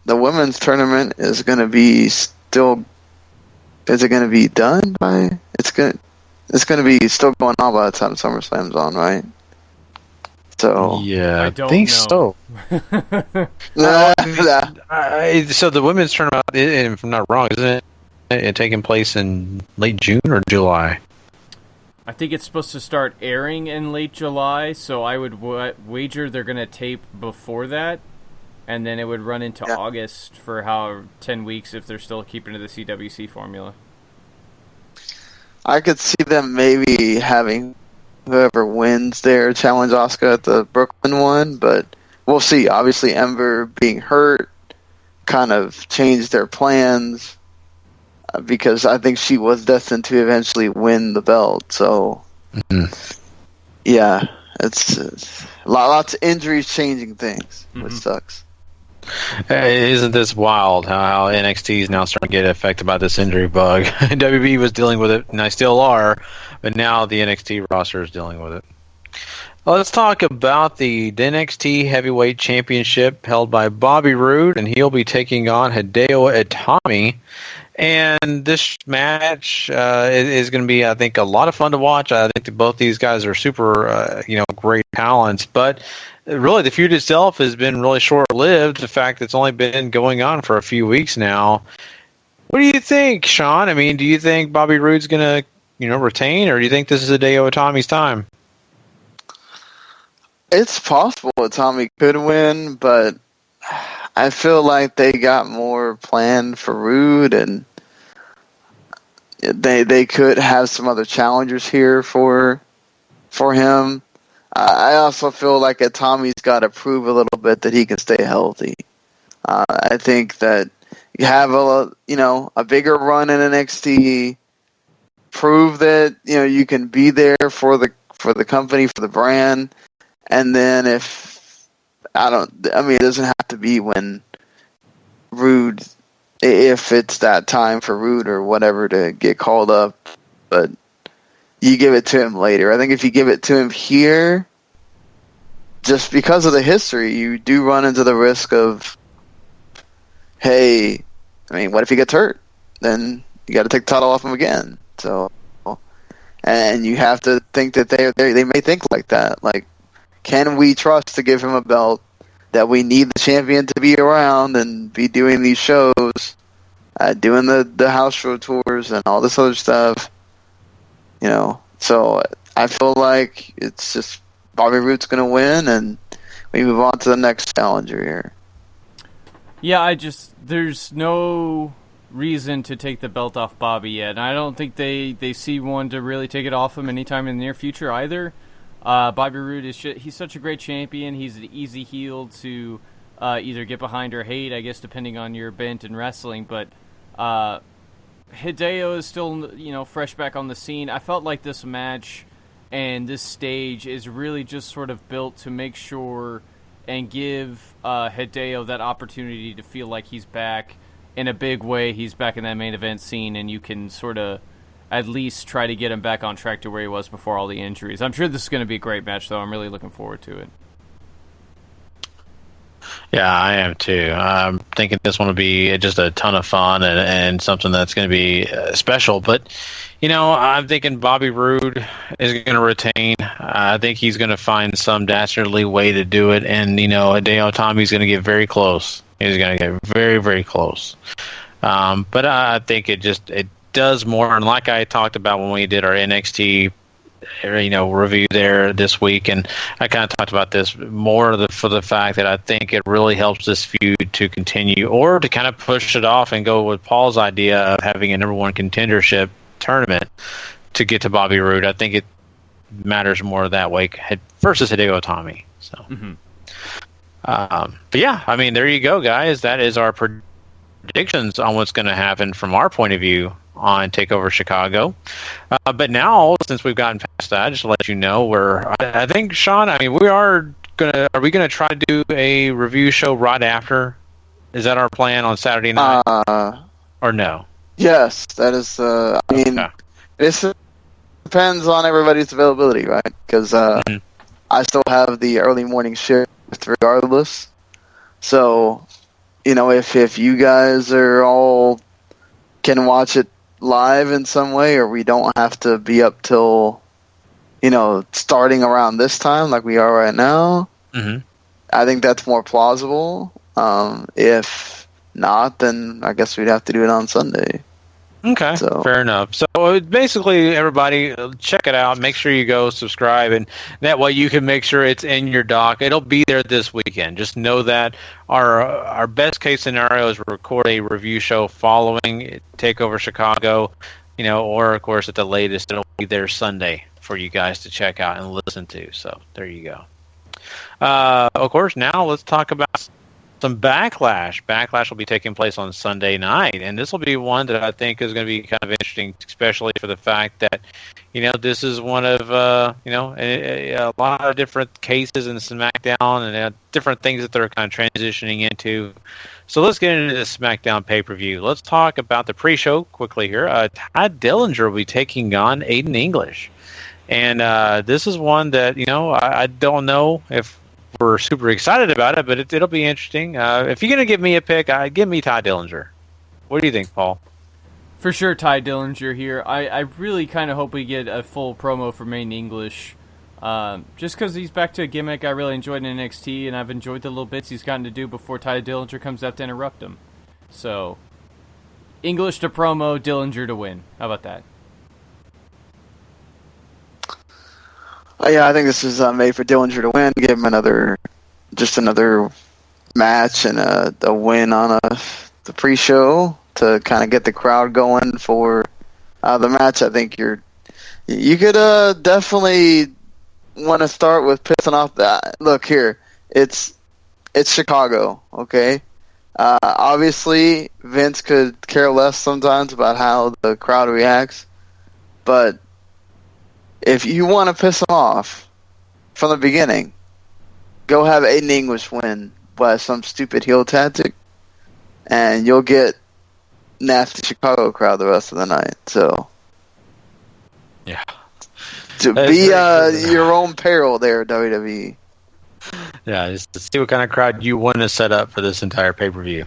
the women's tournament is going to be still. Is it going to be done by? It's going to be still going on by the time SummerSlam's on, right? So yeah, I don't think know. so. So the women's tournament, if I'm not wrong, isn't it taking place in late June or July? I think it's supposed to start airing in late July, so I would wager they're going to tape before that, and then it would run into August for 10 weeks if they're still keeping to the CWC formula. I could see them maybe having whoever wins there challenge Asuka at the Brooklyn one, but we'll see. Obviously, Ember being hurt kind of changed their plans because I think she was destined to eventually win the belt. So, yeah, it's lots of injuries changing things, which sucks. Hey, isn't this wild how NXT is now starting to get affected by this injury bug? WWE was dealing with it, and I still are, but now the NXT roster is dealing with it. Let's talk about the NXT Heavyweight Championship held by Bobby Roode, and he'll be taking on Hideo Itami. And this match is going to be, I think, a lot of fun to watch. I think that both these guys are super, great talents, but really, the feud itself has been really short-lived. The fact that it's only been going on for a few weeks now. What do you think, Sean? I mean, do you think Bobby Roode's going to, retain, or do you think this is Hideo Itami's time? It's possible Itami could win, but I feel like they got more planned for Roode, and they could have some other challengers here for him. I also feel like Itami's got to prove a little bit that he can stay healthy. I think that you have a bigger run in NXT, prove that you can be there for the company, for the brand, and then it doesn't have to be when Roode, if it's that time for Roode or whatever to get called up, but you give it to him later. I think if you give it to him here, just because of the history, you do run into the risk of, hey, what if he gets hurt? Then you got to take the title off him again. So, and you have to think that they may think like that. Like, can we trust to give him a belt that we need the champion to be around and be doing these shows, doing the house show tours and all this other stuff? So I feel like it's just Bobby Roode's going to win, and we move on to the next challenger here. Yeah, there's no reason to take the belt off Bobby yet, and I don't think they see one to really take it off him anytime in the near future either. Bobby Roode he's such a great champion. He's an easy heel to either get behind or hate, I guess, depending on your bent in wrestling, but Hideo is still, fresh back on the scene. I felt like this match and this stage is really just sort of built to make sure and give Hideo that opportunity to feel like he's back in a big way. He's back in that main event scene, and you can sort of at least try to get him back on track to where he was before all the injuries. I'm sure this is going to be a great match, though. I'm really looking forward to it. Yeah, I am too. I'm thinking this one will be just a ton of fun and something that's going to be special. But, I'm thinking Bobby Roode is going to retain. I think he's going to find some dastardly way to do it. And, Hideo Itami's going to get very close. He's going to get very, very close. But I think it does more. And like I talked about when we did our NXT review there this week, and I kind of talked about this more for the fact that I think it really helps this feud to continue, or to kind of push it off and go with Paul's idea of having a number one contendership tournament to get to Bobby Roode. I think it matters more that way versus Hideo Itami. So, but yeah, I mean, there you go, guys. That is our predictions on what's going to happen from our point of view on TakeOver Chicago. But now, since we've gotten past that, just to let you know, I think, Sean, I mean, are we gonna try to do a review show right after? Is that our plan on Saturday night? Or no? Yes, that is. I mean, this depends on everybody's availability, right? Because I still have the early morning shift regardless. So, if you guys are all can watch it live in some way, or we don't have to be up till starting around this time like we are right now, I think that's more plausible. If not, then I guess we'd have to do it on Sunday. Okay, fair enough. So basically, everybody, check it out. Make sure you go subscribe, and that way you can make sure it's in your dock. It'll be there this weekend. Just know that our best case scenario is record a review show following TakeOver Chicago, or of course at the latest it'll be there Sunday for you guys to check out and listen to. So there you go. Of course, now let's talk about some Backlash. Backlash will be taking place on Sunday night, and this will be one that I think is going to be kind of interesting, especially for the fact that, this is one of, a lot of different cases in SmackDown and different things that they're kind of transitioning into. So let's get into the SmackDown pay-per-view. Let's talk about the pre-show quickly here. Ty Dillinger will be taking on Aiden English. And this is one that, I don't know if we're super excited about it, but it'll be interesting. If you're going to give me a pick, give me Ty Dillinger. What do you think, Paul? For sure, Ty Dillinger here. I really kind of hope we get a full promo from Aiden English. Just because he's back to a gimmick I really enjoyed in NXT, and I've enjoyed the little bits he's gotten to do before Ty Dillinger comes out to interrupt him. So, English to promo, Dillinger to win. How about that? Yeah, I think this is made for Dillinger to win. Give him another match and a win on the pre-show to kind of get the crowd going for the match. I think you could definitely want to start with pissing off that. Look here, it's Chicago, okay? Obviously, Vince could care less sometimes about how the crowd reacts, but if you want to piss them off from the beginning, go have Aiden English win by some stupid heel tactic, and you'll get nasty Chicago crowd the rest of the night. So, yeah, to be your own peril there, WWE. Yeah, just to see what kind of crowd you want to set up for this entire pay-per-view.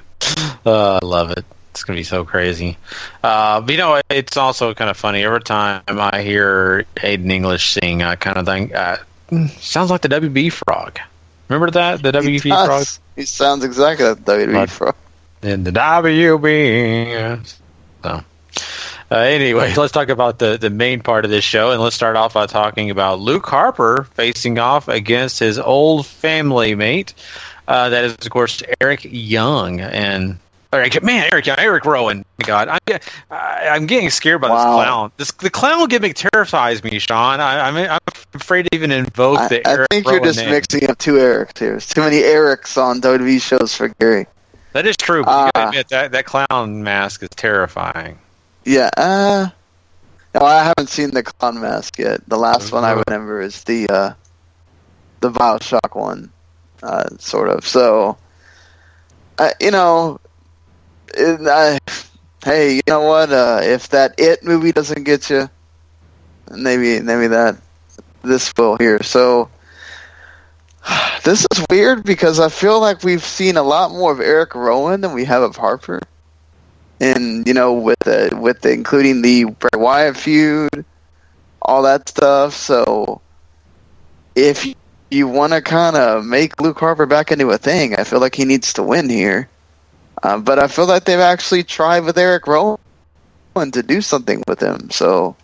I love it. It's going to be so crazy. But it's also kind of funny. Every time I hear Aiden English sing, I kind of think, sounds like the WB Frog. Remember that? The WB Frog? He sounds exactly like the WB Frog. In the WB. So, anyway, let's talk about the main part of this show, and let's start off by talking about Luke Harper facing off against his old family mate. That is, of course, Eric Young. And Eric Rowan. God, I'm getting scared by this clown. The clown gimmick terrifies me, Sean. I'm afraid to even invoke the Eric Rowan I think you're just mixing up two Erics here. There's too many Erics on WWE shows for Gary. That is true, but you gotta admit that clown mask is terrifying. Yeah. No, I haven't seen the clown mask yet. The last one I remember is the BioShock one, sort of. So, hey, you know what? If that It movie doesn't get you, maybe this will here. So this is weird because I feel like we've seen a lot more of Eric Rowan than we have of Harper, and with the including the Bray Wyatt feud, all that stuff. So if you want to kind of make Luke Harper back into a thing, I feel like he needs to win here. But I feel like they've actually tried with Eric Rowan to do something with him. So,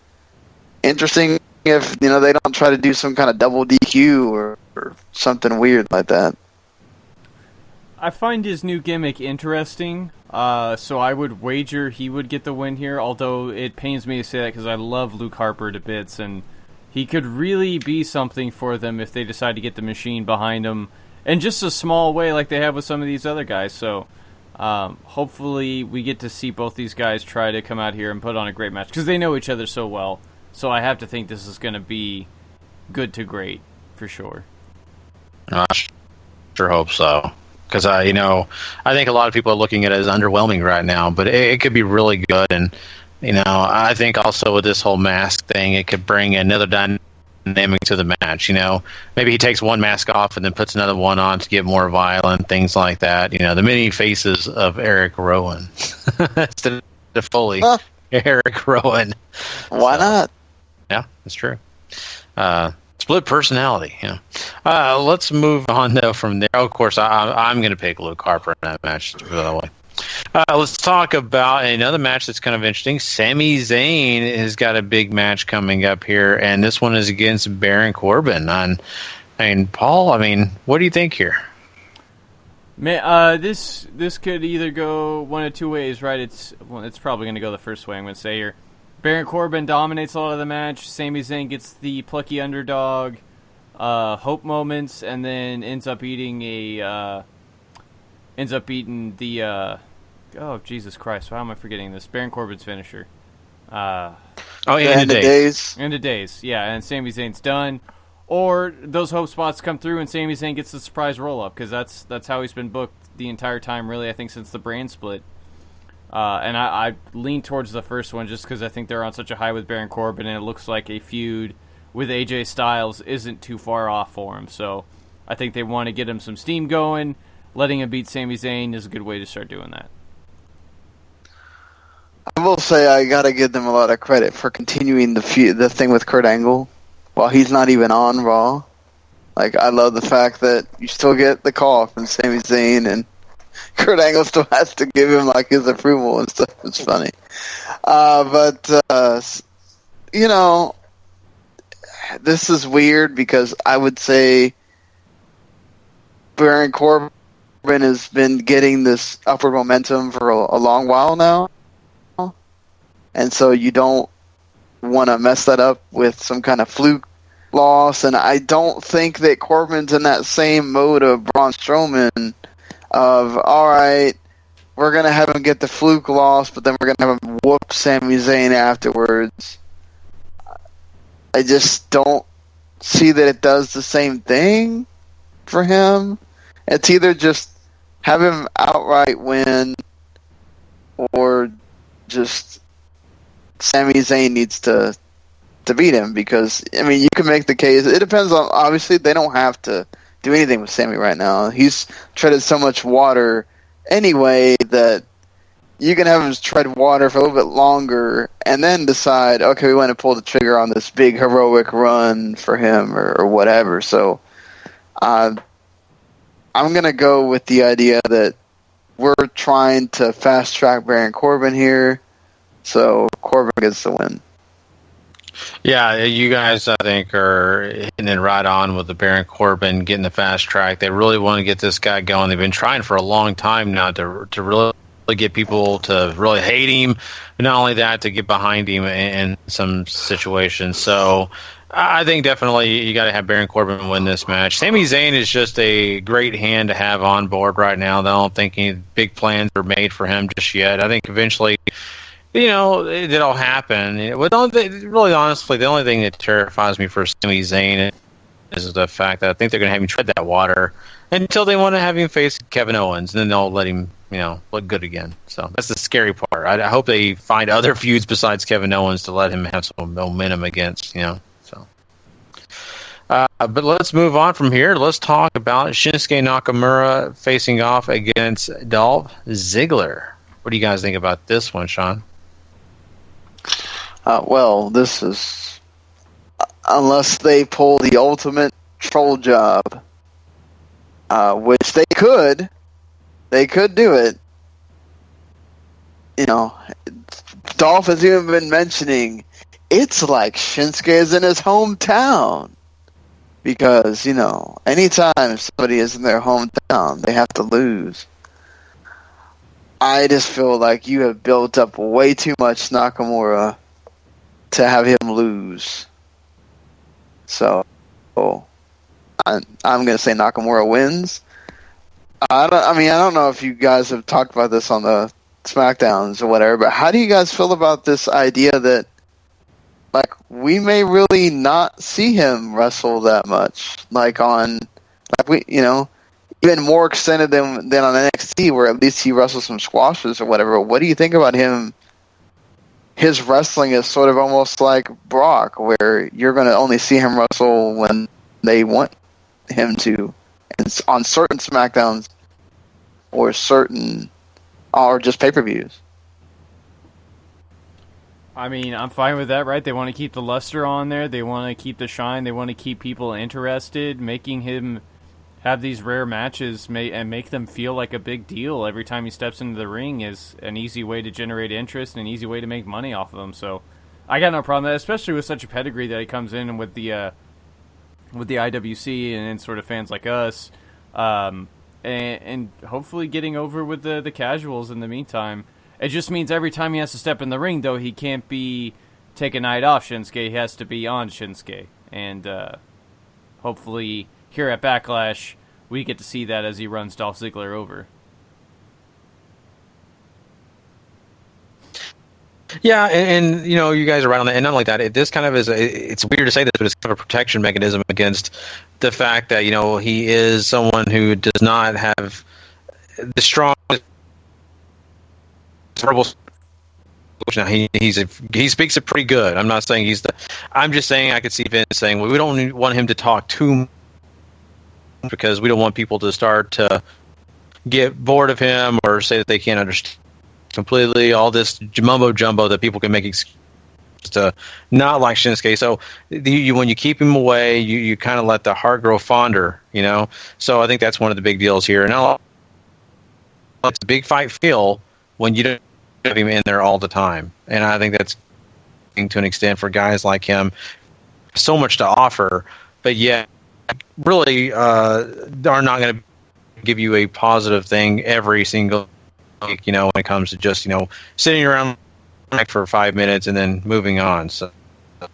interesting if they don't try to do some kind of double DQ or something weird like that. I find his new gimmick interesting, so I would wager he would get the win here, although it pains me to say that because I love Luke Harper to bits, and he could really be something for them if they decide to get the Machine behind him in just a small way like they have with some of these other guys. So hopefully we get to see both these guys try to come out here and put on a great match because they know each other so well. So I have to think this is going to be good to great for sure. I sure hope so. Because I think a lot of people are looking at it as underwhelming right now, but it could be really good. And I think also with this whole mask thing, it could bring another dynamic to the match. Maybe he takes one mask off and then puts another one on to get more violent, things like that. The many faces of Eric Rowan instead of Foley. Eric Rowan. Why not? Yeah, that's true. Split personality, let's move on, though, from there. Of course, I'm going to pick Luke Harper in that match, by the way. Let's talk about another match that's kind of interesting. Sami Zayn has got a big match coming up here, and this one is against Baron Corbin. Paul, what do you think here? Man, this could either go one of two ways, right? It's probably going to go the first way, I'm going to say here. Baron Corbin dominates a lot of the match. Sami Zayn gets the plucky underdog hope moments, and then ends up eating the oh Jesus Christ! Why am I forgetting this? Baron Corbin's finisher. End of days. End of days. Yeah, and Sami Zayn's done. Or those hope spots come through, and Sami Zayn gets the surprise roll up because that's how he's been booked the entire time. Really, I think since the brand split. And I lean towards the first one just because I think they're on such a high with Baron Corbin, and it looks like a feud with AJ Styles isn't too far off for him. So I think they want to get him some steam going. Letting him beat Sami Zayn is a good way to start doing that. I will say I got to give them a lot of credit for continuing the thing with Kurt Angle while he's not even on Raw. I love the fact that you still get the call from Sami Zayn and Kurt Angle still has to give him his approval and stuff. It's funny, this is weird because I would say Baron Corbin has been getting this upward momentum for a long while now, and so you don't want to mess that up with some kind of fluke loss. And I don't think that Corbin's in that same mode of Braun Strowman. Of, all right, we're going to have him get the fluke loss, but then we're going to have him whoop Sami Zayn afterwards. I just don't see that it does the same thing for him. It's either just have him outright win or just Sami Zayn needs to beat him because, you can make the case. It depends on, obviously, they don't have to do anything with Sami right now. He's treaded so much water anyway that you can have him tread water for a little bit longer and then decide, okay, we want to pull the trigger on this big heroic run for him or whatever. So I'm going to go with the idea that we're trying to fast track Baron Corbin here, so Corbin gets the win. Yeah, you guys, I think, are hitting it right on with the Baron Corbin getting the fast track. They really want to get this guy going. They've been trying for a long time now to really get people to really hate him. But not only that, to get behind him in some situations. So I think definitely you got to have Baron Corbin win this match. Sami Zayn is just a great hand to have on board right now. I don't think any big plans are made for him just yet. I think eventually, it'll happen. Really, honestly, the only thing that terrifies me for Sami Zayn is the fact that I think they're going to have him tread that water until they want to have him face Kevin Owens, and then they'll let him, look good again. So that's the scary part. I hope they find other feuds besides Kevin Owens to let him have some momentum against, So, but let's move on from here. Let's talk about Shinsuke Nakamura facing off against Dolph Ziggler. What do you guys think about this one, Sean? Well, this is, unless they pull the ultimate troll job, which they could do it. Dolph has even been mentioning it's like Shinsuke is in his hometown. Because, anytime somebody is in their hometown, they have to lose. I just feel like you have built up way too much Nakamura to have him lose. So, I'm going to say Nakamura wins. I don't know if you guys have talked about this on the SmackDowns or whatever, but how do you guys feel about this idea that, like, we may really not see him wrestle that much, even more extended than on NXT, where at least he wrestles some squashes or whatever. What do you think about him? His wrestling is sort of almost like Brock, where you're going to only see him wrestle when they want him to, and on certain SmackDowns or just pay-per-views. I mean, I'm fine with that, right? They want to keep the luster on there. They want to keep the shine. They want to keep people interested, making him have these rare matches and make them feel like a big deal every time he steps into the ring is an easy way to generate interest and an easy way to make money off of him. So I got no problem with that, especially with such a pedigree that he comes in with the IWC and sort of fans like us, and hopefully getting over with the casuals in the meantime. It just means every time he has to step in the ring, though, he can't take a night off Shinsuke. He has to be on Shinsuke. And hopefully here at Backlash, we get to see that as he runs Dolph Ziggler over. Yeah, and you guys are right on that. And not like that. This kind of is. It's weird to say this, but it's kind of a protection mechanism against the fact that he is someone who does not have the strongest verbal. Now he speaks it pretty good. I'm not saying I'm just saying I could see Vince saying, well, we don't want him to talk too much because we don't want people to start to get bored of him or say that they can't understand completely all this mumbo jumbo that people can make excuses to not like Shinsuke. So when you keep him away, you kind of let the heart grow fonder, So I think that's one of the big deals here. And it's a big fight feel when you don't have him in there all the time. And I think that's to an extent for guys like him. So much to offer, but yet really are not going to give you a positive thing every single week, when it comes to just, sitting around for 5 minutes and then moving on. So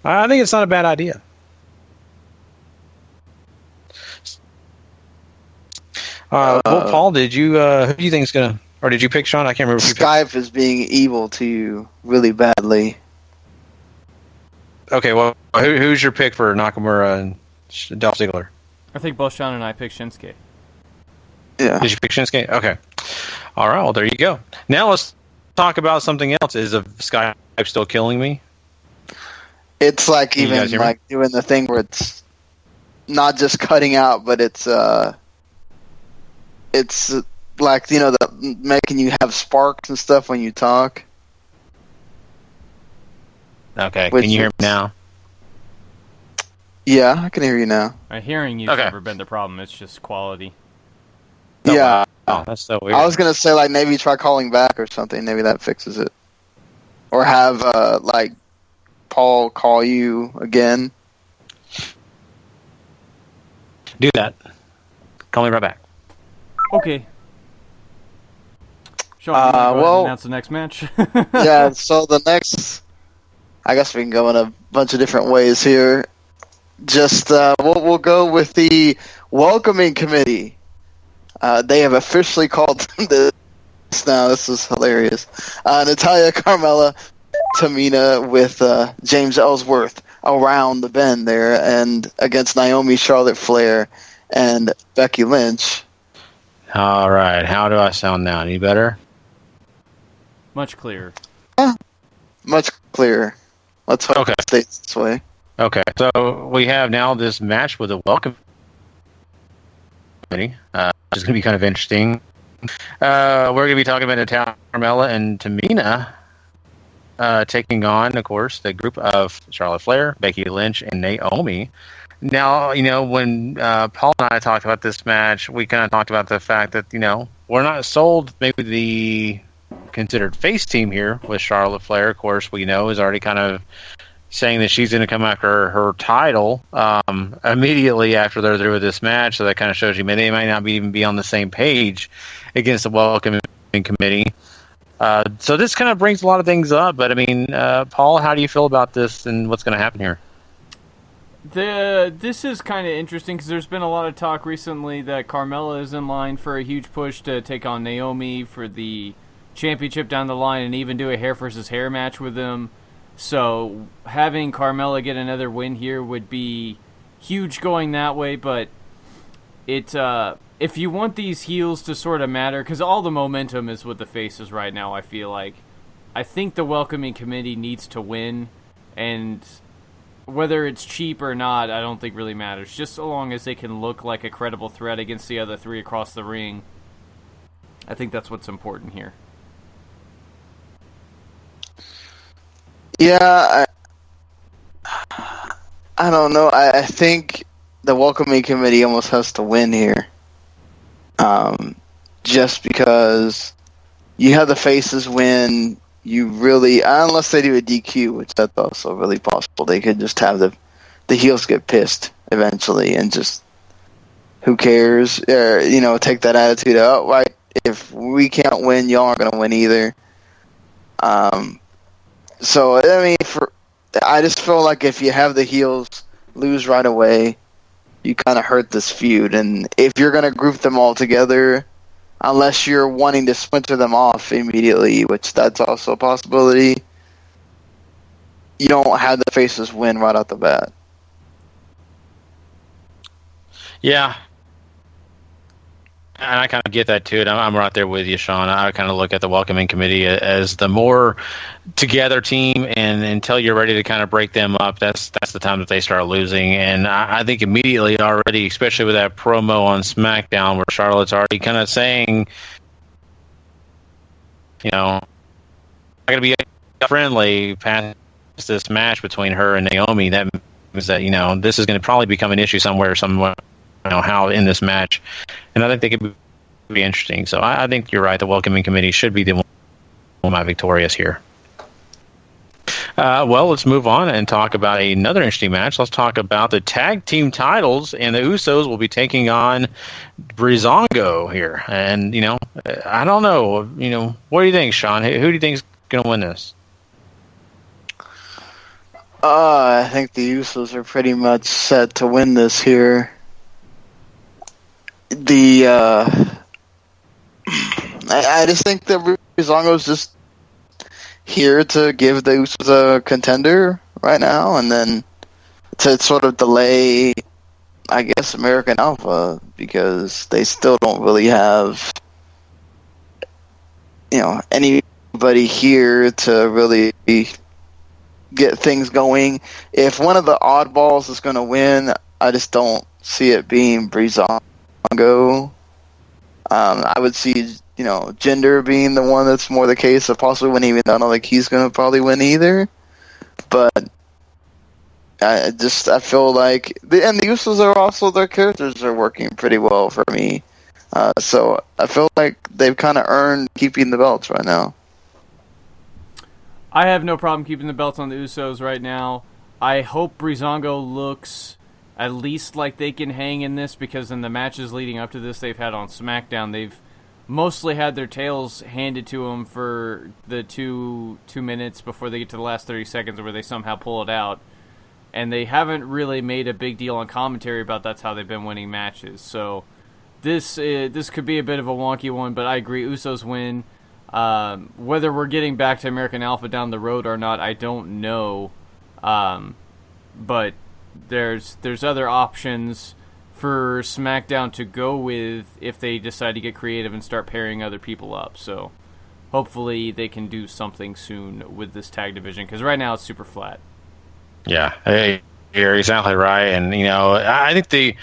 I think it's not a bad idea. Well, Paul, did you who do you think is going to, or did you pick Sean? I can't remember. Skype is being evil to you really badly. Okay, well, who's your pick for Nakamura and Dolph Ziggler? I think both Sean and I picked Shinsuke. Yeah. Did you pick Shinsuke? Okay. All right, well, there you go. Now let's talk about something else. Is Skype still killing me? It's like even like doing the thing where it's not just cutting out, but it's like, the making you have sparks and stuff when you talk. Okay, can you hear me now? Yeah, I can hear you now. Hearing you's never been the problem. It's just quality. Oh, yeah. Wow. That's so weird. I was going to say, like, maybe try calling back or something. Maybe that fixes it. Or have, Paul call you again. Do that. Call me right back. Okay. Sean, announce the next match. Yeah, so the next... I guess we can go in a bunch of different ways here. Just, we'll go with the welcoming committee. They have officially called this now. This is hilarious. Natalya, Carmella, Tamina with James Ellsworth around the bend there, and against Naomi, Charlotte Flair, and Becky Lynch. All right. How do I sound now? Any better? Much clearer. Much clearer. Let's hope it stays this way. Okay. So we have now this match with a welcome committee. Which is going to be kind of interesting. We're going to be talking about Natalya, Carmella, and Tamina taking on, of course, the group of Charlotte Flair, Becky Lynch, and Naomi. Now, when Paul and I talked about this match, we kind of talked about the fact that, we're not sold maybe the considered face team here with Charlotte Flair, of course, we know, is already kind of saying that she's going to come after her title immediately after they're through with this match. So that kind of shows you they might not even be on the same page against the welcoming committee. So this kind of brings a lot of things up. But, I mean, Paul, how do you feel about this and what's going to happen here? This is kind of interesting because there's been a lot of talk recently that Carmella is in line for a huge push to take on Naomi for the championship down the line and even do a hair versus hair match with them. So having Carmella get another win here would be huge going that way, but if you want these heels to sort of matter, because all the momentum is with the faces right now, I feel like. I think the welcoming committee needs to win, and whether it's cheap or not, I don't think really matters. Just so long as they can look like a credible threat against the other three across the ring, I think that's what's important here. Yeah, I don't know. I think the welcoming committee almost has to win here. Just because you have the faces win, you really, unless they do a DQ, which that's also really possible, they could just have the heels get pissed eventually and just, who cares, take that attitude out. Right? If we can't win, y'all aren't going to win either. So, I mean, I just feel like if you have the heels lose right away, you kind of hurt this feud. And if you're going to group them all together, unless you're wanting to splinter them off immediately, which that's also a possibility, you don't have the faces win right off the bat. Yeah. And I kind of get that too. And I'm right there with you, Sean. I kind of look at the welcoming committee as the more together team, and until you're ready to kind of break them up, that's the time that they start losing. And I think immediately already, especially with that promo on SmackDown where Charlotte's already kind of saying, not going to be friendly past this match between her and Naomi. That means that, this is going to probably become an issue somewhere, how in this match. And I think they could be interesting. So I think you're right. The welcoming committee should be the one victorious here. Well, let's move on and talk about another interesting match. Let's talk about the tag team titles, and the Usos will be taking on Breezango here. And, I don't know. What do you think, Sean? Who do you think is going to win this? I think the Usos are pretty much set to win this here. I just think that Breezango's just here to give the Usos a contender right now, and then to sort of delay, I guess, American Alpha, because they still don't really have, anybody here to really get things going. If one of the oddballs is going to win, I just don't see it being Breezango. I would see, Jinder being the one that's more the case of possibly winning, even though I don't think he's going to probably win either. But I feel like, the Usos are also, their characters are working pretty well for me. So I feel like they've kind of earned keeping the belts right now. I have no problem keeping the belts on the Usos right now. I hope Breezango looks at least like they can hang in this, because in the matches leading up to this they've had on SmackDown, they've mostly had their tails handed to them for the two minutes before they get to the last 30 seconds where they somehow pull it out. And they haven't really made a big deal on commentary about that's how they've been winning matches. So this could be a bit of a wonky one, but I agree, Usos win. Whether we're getting back to American Alpha down the road or not, I don't know. But there's other options for SmackDown to go with if they decide to get creative and start pairing other people up. So hopefully they can do something soon with this tag division, because right now it's super flat. Yeah, you're exactly right. And, I think the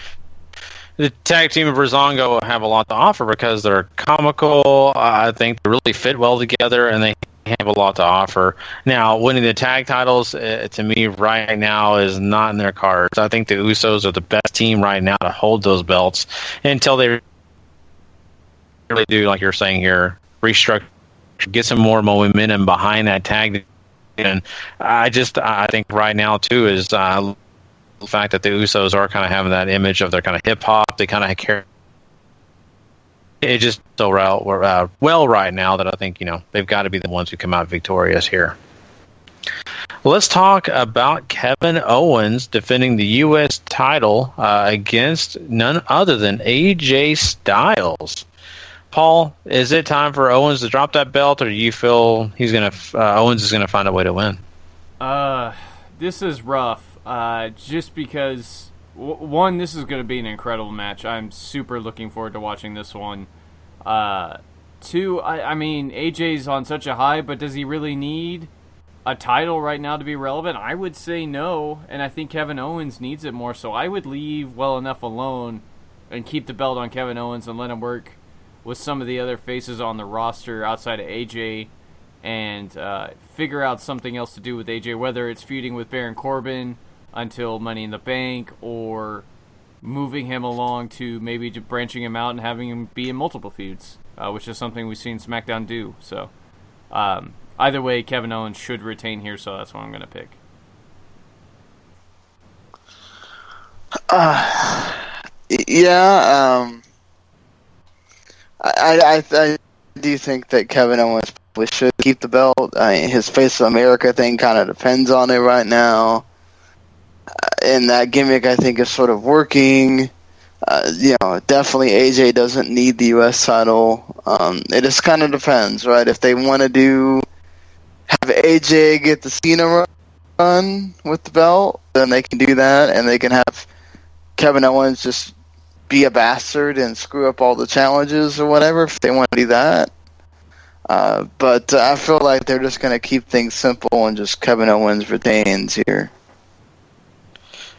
tag team of Breezango have a lot to offer because they're comical. I think they really fit well together, and they have a lot to offer. Now, winning the tag titles, to me, right now is not in their cards. I think the Usos are the best team right now to hold those belts until they really do, like you're saying here, restructure, get some more momentum behind that tag And I think right now too is the fact that the Usos are kind of having that image of their kind of hip hop. They kind of care. It just so well right now that I think they've got to be the ones who come out victorious here. Let's talk about Kevin Owens defending the U.S. title against none other than AJ Styles. Paul, is it time for Owens to drop that belt, or do you feel Owens is gonna find a way to win? This is rough. Just because one, this is gonna be an incredible match. I'm super looking forward to watching this one. Two, I mean, AJ's on such a high, but does he really need a title right now to be relevant? I would say no, and I think Kevin Owens needs it more, so I would leave well enough alone and keep the belt on Kevin Owens and let him work with some of the other faces on the roster outside of AJ and figure out something else to do with AJ, whether it's feuding with Baron Corbin until Money in the Bank or moving him along to maybe branching him out and having him be in multiple feuds, which is something we've seen SmackDown do. So either way, Kevin Owens should retain here, so that's what I'm going to pick. I do think that Kevin Owens probably should keep the belt. His Face of America thing kind of depends on it right now. And that gimmick, I think, is sort of working. Definitely AJ doesn't need the U.S. title. It just kind of depends, right? If they want to have AJ get the Cena run with the belt, then they can do that, and they can have Kevin Owens just be a bastard and screw up all the challenges or whatever if they want to do that. But I feel like they're just going to keep things simple and just Kevin Owens retains here.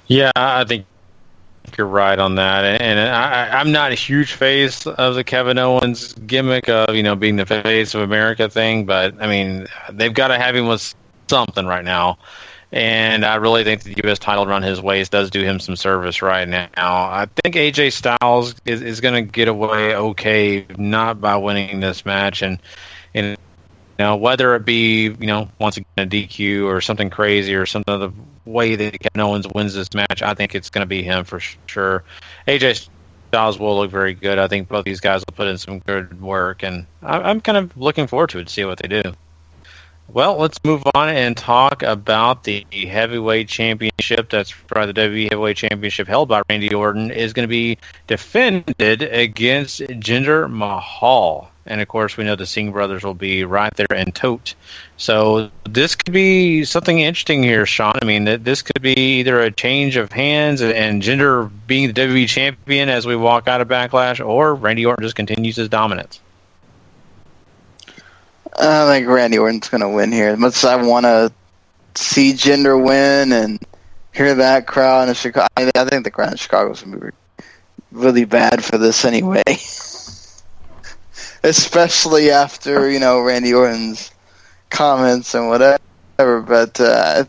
Yeah, I think you're right on that, and I'm not a huge face of the Kevin Owens gimmick of being the face of America thing, but I mean they've got to have him with something right now, and I really think the U.S. title run his ways does do him some service right now. I think AJ Styles is going to get away okay, not by winning this match, and whether it be once again a DQ or something crazy or some other way that Kevin Owens wins this match, I think it's going to be him for sure. AJ Styles will look very good. I think both these guys will put in some good work, and I'm kind of looking forward to it to see what they do. Well, let's move on and talk about the heavyweight championship. That's probably the WWE heavyweight championship held by Randy Orton is going to be defended against Jinder Mahal. And, of course, we know the Singh brothers will be right there in tote. So this could be something interesting here, Sean. I mean, this could be either a change of hands and Jinder being the WWE champion as we walk out of Backlash, or Randy Orton just continues his dominance. I think Randy Orton's going to win here. Much as I want to see Jinder win and hear that crowd in Chicago, I think the crowd in Chicago is going to be really bad for this anyway. Especially after, Randy Orton's comments and whatever. But, I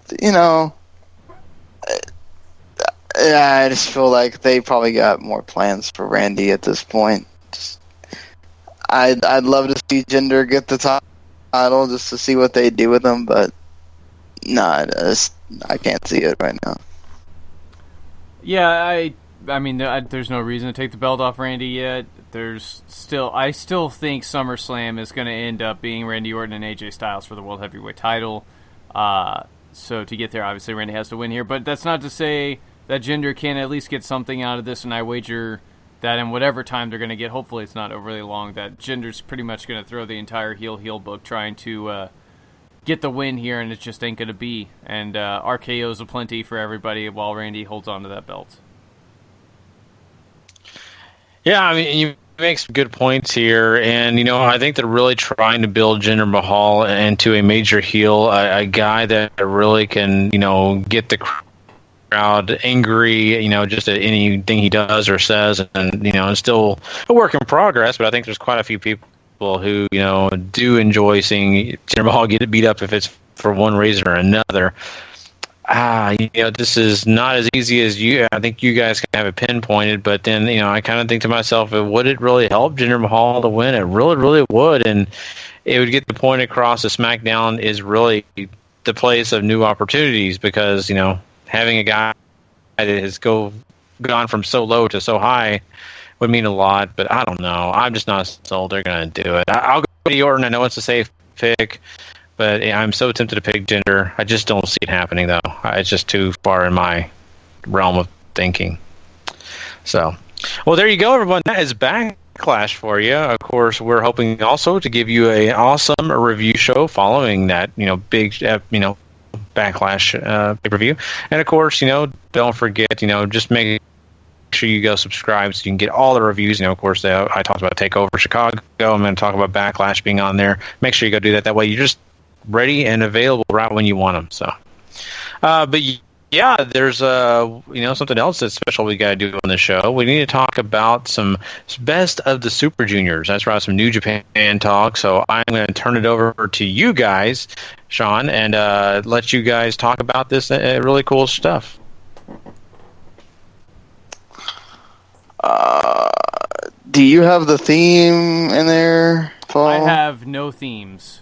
just feel like they probably got more plans for Randy at this point. I'd love to see Jinder get the title just to see what they do with him, but I can't see it right now. Yeah, I mean, there's no reason to take the belt off Randy yet. I still think SummerSlam is going to end up being Randy Orton and AJ Styles for the World Heavyweight title. So to get there, obviously Randy has to win here, but that's not to say that Jinder can at least get something out of this, and I wager that in whatever time they're going to get, hopefully it's not overly long, that Jinder's pretty much going to throw the entire heel book trying to get the win here, and it just ain't going to be. And RKO's aplenty for everybody while Randy holds on to that belt. Yeah, I mean, you make some good points here, and I think they're really trying to build Jinder Mahal into a major heel, a guy that really can, get the crowd angry, just at anything he does or says, and it's still a work in progress. But I think there's quite a few people who do enjoy seeing Jinder Mahal get beat up if it's for one reason or another. This is not as easy as I think you guys can have it pinpointed, but then, I kind of think to myself, would it really help Jinder Mahal to win? It really, really would, and it would get the point across that SmackDown is really the place of new opportunities because, having a guy that has gone from so low to so high would mean a lot, but I don't know. I'm just not sold they're going to do it. I'll go to Orton. I know it's a safe pick, but I'm so tempted to pick Jinder. I just don't see it happening, though. It's just too far in my realm of thinking. So, well, there you go, everyone. That is Backlash for you. Of course, we're hoping also to give you an awesome review show following that, big, Backlash pay-per-view. And, of course, don't forget, just make sure you go subscribe so you can get all the reviews. Of course, I talked about TakeOver Chicago. I'm going to talk about Backlash being on there. Make sure you go do that. That way you're just ready and available right when you want them. So, but yeah, there's something else that's special we got to do on the show. We need to talk about some best of the Super Juniors. That's right, some New Japan talk. So I'm going to turn it over to you guys, Sean, and let you guys talk about this really cool stuff. Do you have the theme in there, Paul? I have no themes.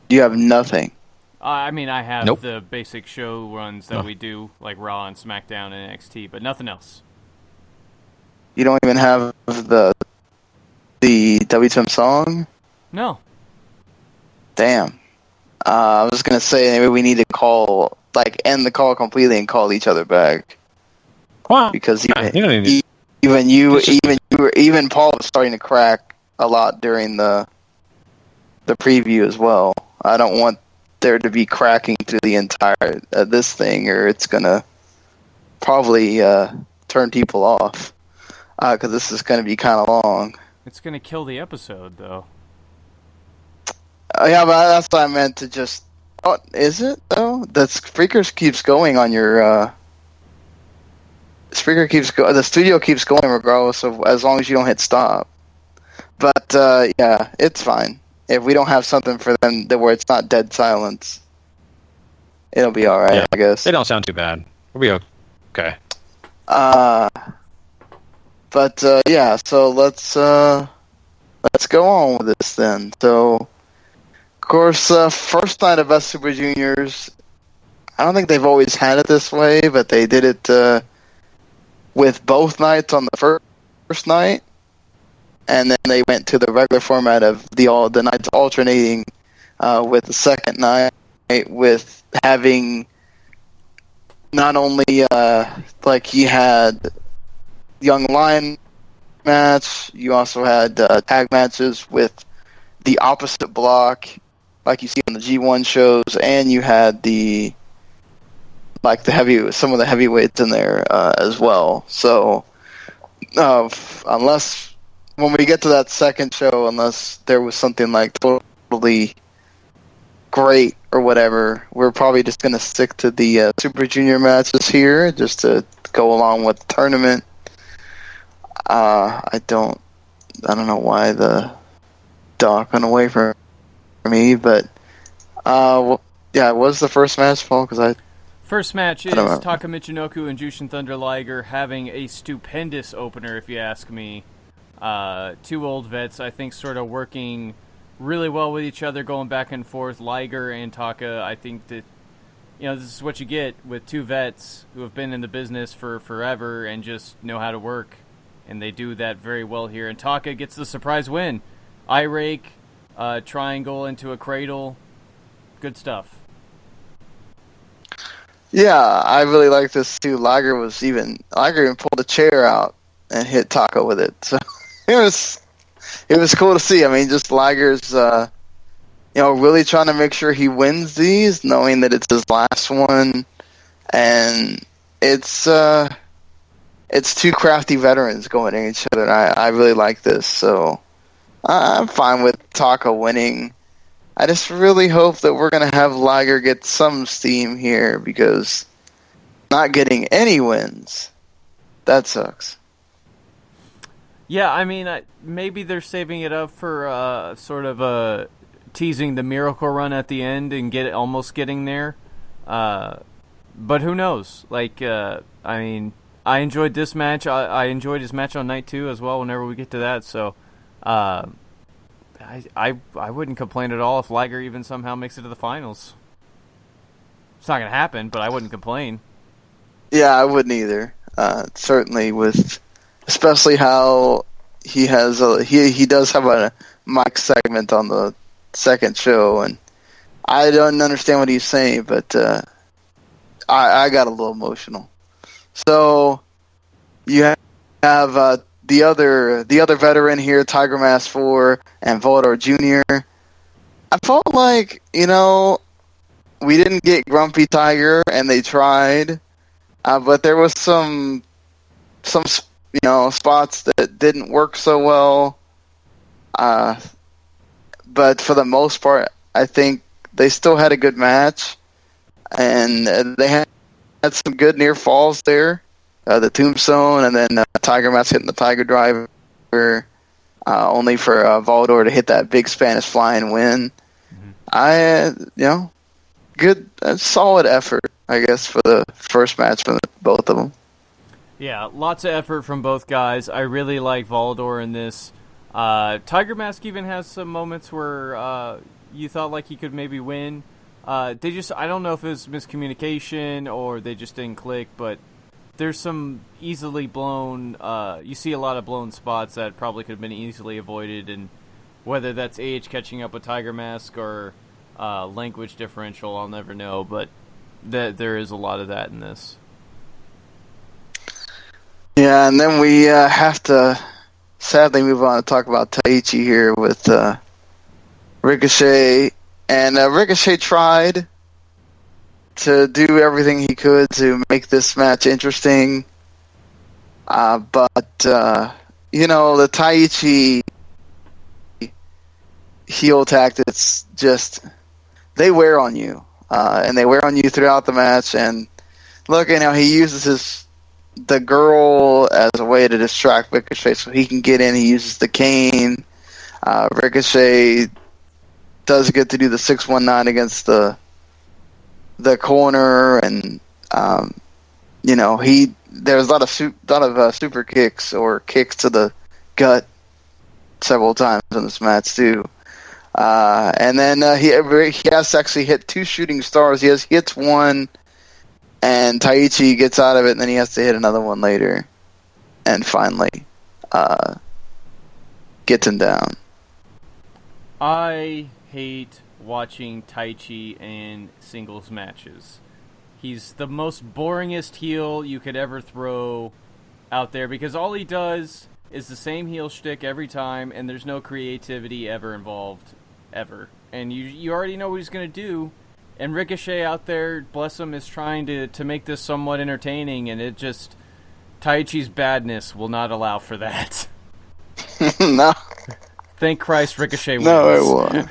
You have nothing? I have Nope. the basic show runs that we do, like Raw and SmackDown and NXT, but nothing else. You don't even have the WTM song? No. Damn. I was going to say maybe we need to end the call completely and call each other back. Wow. Because even even Paul was starting to crack a lot during the preview as well. I don't want there to be cracking through the entire this thing, or it's gonna probably turn people off because this is gonna be kind of long. It's gonna kill the episode, though. Yeah, but that's what I meant to just. Oh, is it though? The speaker keeps going on your. Speaker keeps go. The studio keeps going regardless of as long as you don't hit stop. But yeah, it's fine. If we don't have something for them where it's not dead silence, it'll be all right. Yeah, I guess they don't sound too bad. We'll be okay. But yeah. So let's go on with this then. So, of course, first night of Best Super Juniors. I don't think they've always had it this way, but they did it. With both nights on the first night, and then they went to the regular format of the nights alternating with the second night, with having not only you had Young Lion match, you also had tag matches with the opposite block, like you see on the G1 shows, and you had some of the heavyweights in there as well. So, unless when we get to that second show, unless there was something like totally great or whatever, we're probably just going to stick to the Super Junior matches here, just to go along with the tournament. I don't know why the doc went away from me, but yeah, it was the first match, Paul, because First match is Taka Michinoku and Jushin Thunder Liger having a stupendous opener, if you ask me. Two old vets, I think, sort of working really well with each other, going back and forth. Liger and Taka, I think that, this is what you get with two vets who have been in the business for forever and just know how to work. And they do that very well here. And Taka gets the surprise win. Eye rake, triangle into a cradle. Good stuff. Yeah, I really like this too. Liger even pulled a chair out and hit Taka with it. So it was cool to see. I mean, just Liger's really trying to make sure he wins these, knowing that it's his last one, and it's two crafty veterans going at each other. And I really like this, so I'm fine with Taka winning. I just really hope that we're going to have Liger get some steam here, because not getting any wins, that sucks. Yeah, I mean, maybe they're saving it up for sort of teasing the Miracle Run at the end and almost getting there. But who knows? I mean, I enjoyed this match. I enjoyed his match on night 2 as well, whenever we get to that, so I wouldn't complain at all if Liger even somehow makes it to the finals. It's not going to happen, but I wouldn't complain. Yeah, I wouldn't either. Certainly especially how he has he does have a mic segment on the second show, and I don't understand what he's saying, but I got a little emotional. So you have the other veteran here, Tiger Mask 4 and Volador Jr. I felt like, we didn't get Grumpy Tiger, and they tried, but there was some spots that didn't work so well. But for the most part, I think they still had a good match, and they had some good near falls there. The tombstone, and then Tiger Mask hitting the Tiger Driver, only for Volador to hit that big Spanish Fly and win. Good, solid effort, I guess, for the first match for both of them. Yeah, lots of effort from both guys. I really like Volador in this. Tiger Mask even has some moments where you thought like he could maybe win. I don't know if it was miscommunication or they just didn't click, but there's some easily blown, you see a lot of blown spots that probably could have been easily avoided, and whether that's age catching up with Tiger Mask or language differential, I'll never know, but there is a lot of that in this. Yeah, and then we have to sadly move on to talk about Taichi here with Ricochet. And Ricochet tried to do everything he could to make this match interesting. But the Taichi heel tactics they wear on you. And they wear on you throughout the match. And look, he uses the girl as a way to distract Ricochet so he can get in. He uses the cane. Ricochet does get to do the 619 against the corner, and there's a lot of super kicks or kicks to the gut several times in this match too. And then he has actually hit 2 shooting stars. He hits one, and Taichi gets out of it, and then he has to hit another one later, and finally gets him down. I hate watching Taichi in singles matches. He's the most boringest heel you could ever throw out there, because all he does is the same heel shtick every time, and there's no creativity ever involved, ever. And you already know what he's going to do. And Ricochet out there, bless him, is trying to make this somewhat entertaining, and Taichi's badness will not allow for that. No. Thank Christ Ricochet wins. No, it won't.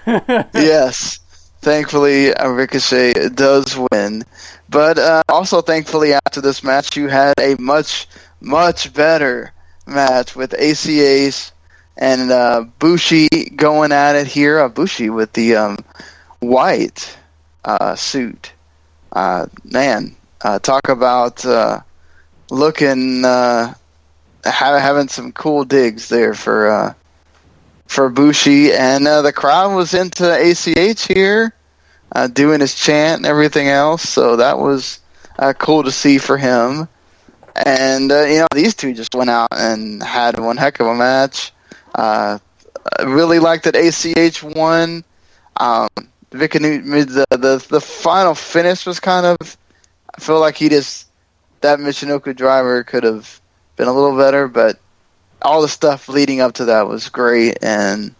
Yes. Thankfully, Ricochet does win. But also, thankfully, after this match, you had a much, much better match with ACH and Bushi going at it here. Bushi with the white suit. Talk about looking, having some cool digs there for Bushi, and the crowd was into ACH here, doing his chant and everything else, so that was cool to see for him. And these two just went out and had one heck of a match. I really liked that ACH won. The final finish was kind of, I feel like that Michinoku driver could have been a little better, but all the stuff leading up to that was great, and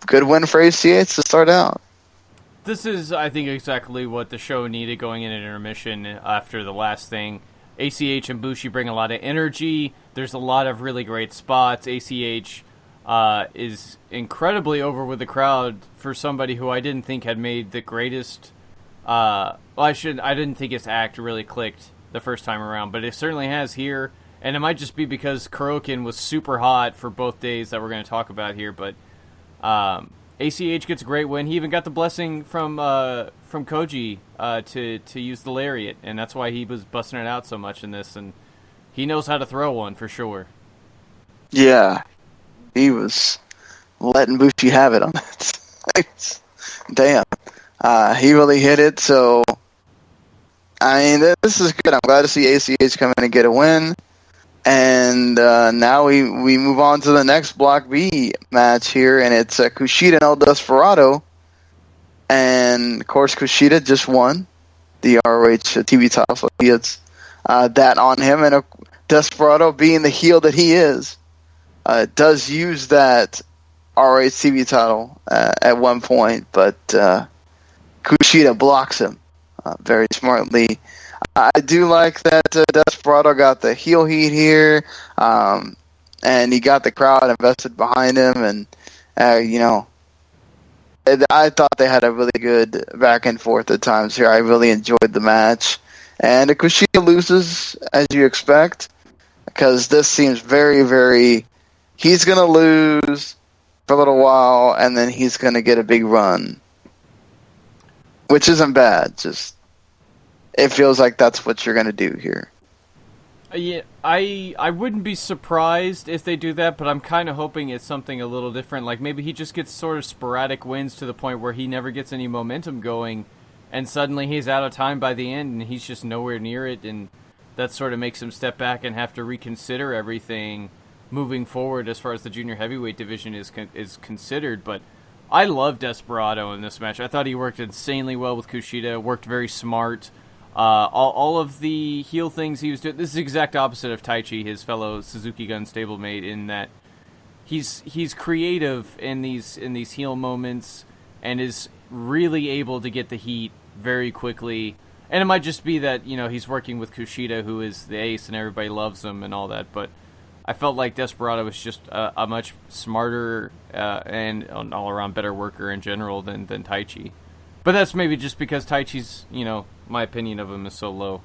good win for ACH to start out. This is, I think, exactly what the show needed going into intermission after the last thing. ACH and Bushi bring a lot of energy. There's a lot of really great spots. ACH is incredibly over with the crowd for somebody who I didn't think had made the greatest... I didn't think his act really clicked the first time around, but it certainly has here. And it might just be because Kurokin was super hot for both days that we're going to talk about here, but ACH gets a great win. He even got the blessing from Koji to use the lariat, and that's why he was busting it out so much in this, and he knows how to throw one for sure. Yeah, he was letting Bushi have it on that. Damn. He really hit it. So, I mean, this is good. I'm glad to see ACH come in and get a win. And now we move on to the next Block B match here, and it's Kushida and El Desperado. And, of course, Kushida just won the ROH TV title, so he gets that on him. And Desperado, being the heel that he is, does use that ROH TV title at one point, but Kushida blocks him very smartly. I do like that Desperado got the heel heat here, and he got the crowd invested behind him, and I thought they had a really good back and forth at times here. I really enjoyed the match, and Kushida loses as you expect, because this seems very, very. He's gonna lose for a little while, and then he's gonna get a big run, which isn't bad. Just it feels like that's what you're gonna do here. Yeah, I wouldn't be surprised if they do that, but I'm kind of hoping it's something a little different. Like maybe he just gets sort of sporadic wins to the point where he never gets any momentum going, and suddenly he's out of time by the end, and he's just nowhere near it, and that sort of makes him step back and have to reconsider everything moving forward as far as the junior heavyweight division is considered. But I love Desperado in this match. I thought he worked insanely well with Kushida, worked very smart. All of the heel things he was doing. This is the exact opposite of Taichi, his fellow Suzuki Gun stablemate, in that he's creative in these heel moments and is really able to get the heat very quickly. And it might just be that he's working with Kushida, who is the ace and everybody loves him and all that. But I felt like Desperado was just a much smarter and an all-around better worker in general than Taichi. But that's maybe just because Taichi's, my opinion of him is so low.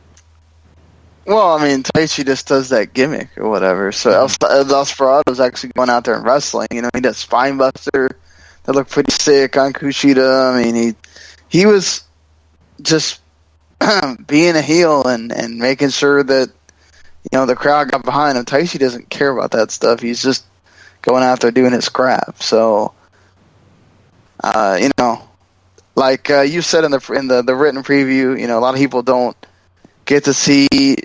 Well, I mean, Taichi just does that gimmick or whatever. So El Desperado's actually going out there and wrestling. He does spine buster that looked pretty sick on Kushida. I mean, he was just being a heel and making sure that the crowd got behind him. Taichi doesn't care about that stuff. He's just going out there doing his crap. So, like you said in the written preview, a lot of people don't get to see.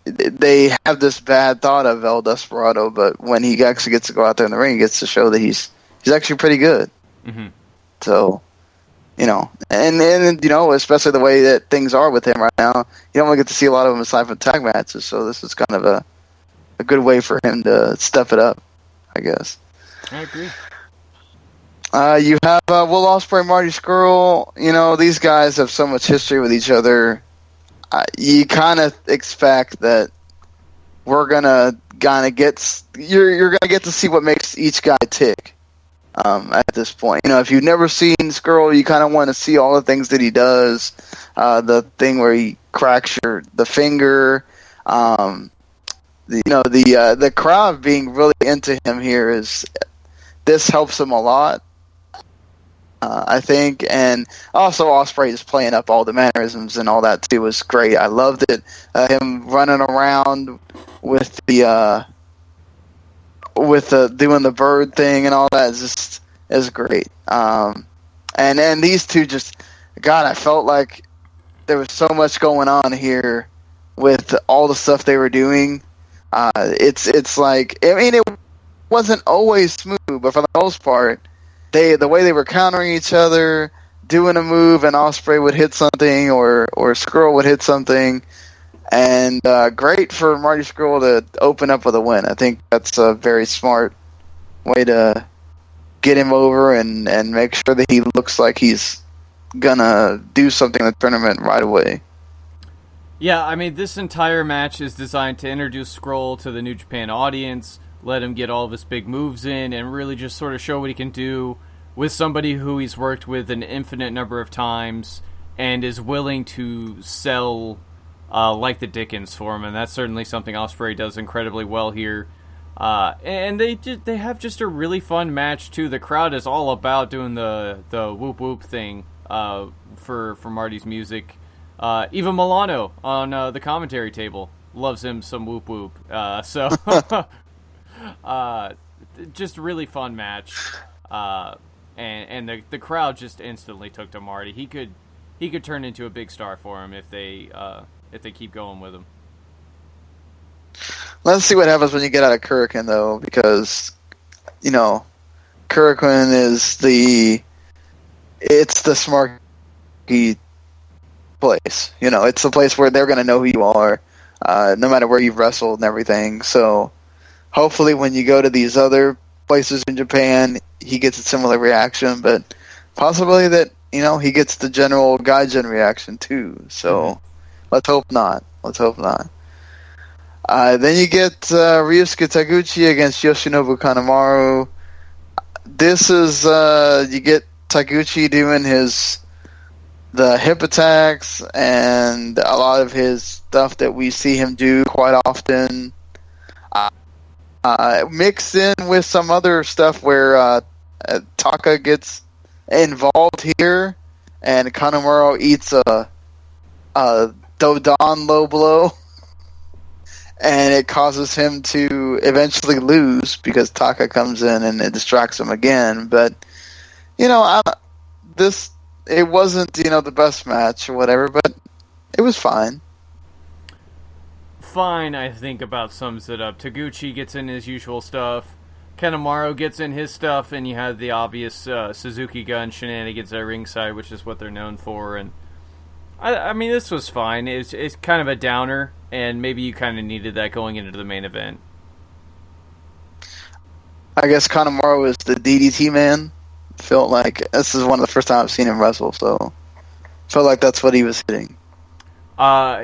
They have this bad thought of El Desperado, but when he actually gets to go out there in the ring, he gets to show that he's actually pretty good. Mm-hmm. So, and especially the way that things are with him right now, you don't really get to see a lot of him aside from tag matches. So this is kind of a good way for him to step it up, I guess. I agree. You have Will Ospreay, Marty Scurll. These guys have so much history with each other. You kind of expect that we're gonna you're gonna get to see what makes each guy tick. At this point, if you've never seen Scurll, you kind of want to see all the things that he does. The thing where he cracks the finger. The crowd being really into him here this helps him a lot. I think, and also Ospreay is playing up all the mannerisms and all that too was great. I loved it. Him running around with the doing the bird thing and all that is great. And these two I felt like there was so much going on here with all the stuff they were doing. It's like, I mean, it wasn't always smooth, but for the most part, the way they were countering each other, doing a move, and Ospreay would hit something, or Scurll would hit something, and great for Marty Scurll to open up with a win. I think that's a very smart way to get him over and make sure that he looks like he's gonna do something in the tournament right away. Yeah, I mean, this entire match is designed to introduce Scurll to the New Japan audience, let him get all of his big moves in, and really just sort of show what he can do with somebody who he's worked with an infinite number of times and is willing to sell like the Dickens for him, and that's certainly something Ospreay does incredibly well here. And they have just a really fun match too. The crowd is all about doing the whoop whoop thing for Marty's music. Even Milano on the commentary table loves him some whoop whoop. So just a really fun match. and the crowd just instantly took to Marty. He could turn into a big star for him if they keep going with him. Let's see what happens when you get out of Kurikan, though, because, you know, Kurikan is the smarky place. You know, it's the place where they're going to know who you are, no matter where you've wrestled and everything. So hopefully when you go to these other places in Japan, he gets a similar reaction, but possibly that, you know, he gets the general Gaijin reaction too. So let's hope not. Then you get Ryusuke Taguchi against Yoshinobu Kanemaru. This is you get Taguchi doing the hip attacks and a lot of his stuff that we see him do quite often. Mixed in with some other stuff where Taka gets involved here, and Kanemaru eats a Dodon low blow. And it causes him to eventually lose because Taka comes in and it distracts him again. But, you know, it wasn't, you know, the best match or whatever, but it was fine. Fine, I think, about sums it up. Taguchi gets in his usual stuff. Kanemaru gets in his stuff, and you have the obvious Suzuki Gun shenanigans at ringside, which is what they're known for. And I mean, this was fine. It's kind of a downer, and maybe you kind of needed that going into the main event. I guess Kanemaru is the DDT man. Felt like this is one of the first times I've seen him wrestle, so felt like that's what he was hitting.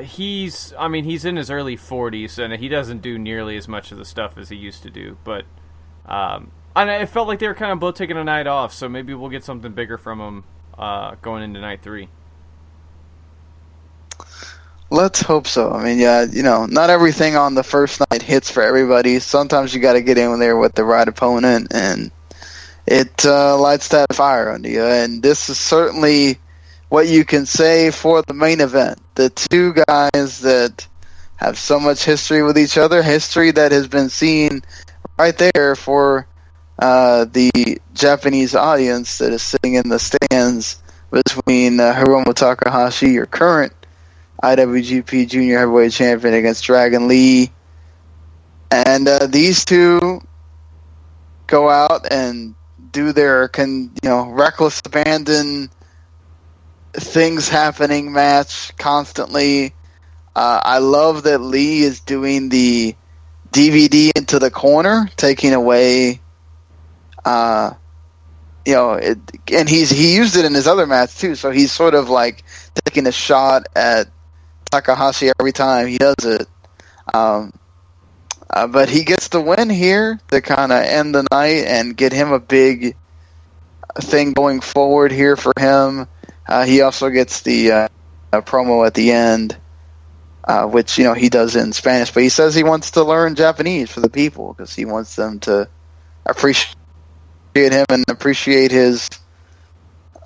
He's in his early 40s, and he doesn't do nearly as much of the stuff as he used to do. But and it felt like they were kind of both taking a night off, so maybe we'll get something bigger from him going into night 3. Let's hope so. I mean, yeah, you know, not everything on the first night hits for everybody. Sometimes you got to get in there with the right opponent, and it lights that fire under you. And this is certainly what you can say for the main event. The two guys that have so much history with each other, history that has been seen right there for the Japanese audience that is sitting in the stands between Hiromu Takahashi, your current IWGP Junior Heavyweight Champion, against Dragon Lee. And these two go out and do their reckless abandon, things happening match constantly. I love that Lee is doing the DVD into the corner, taking away, and he used it in his other match too. So he's sort of like taking a shot at Takahashi every time he does it. But he gets the win here to kind of end the night and get him a big thing going forward here for him. He also gets the promo at the end, which he does in Spanish, but he says he wants to learn Japanese for the people because he wants them to appreciate him and appreciate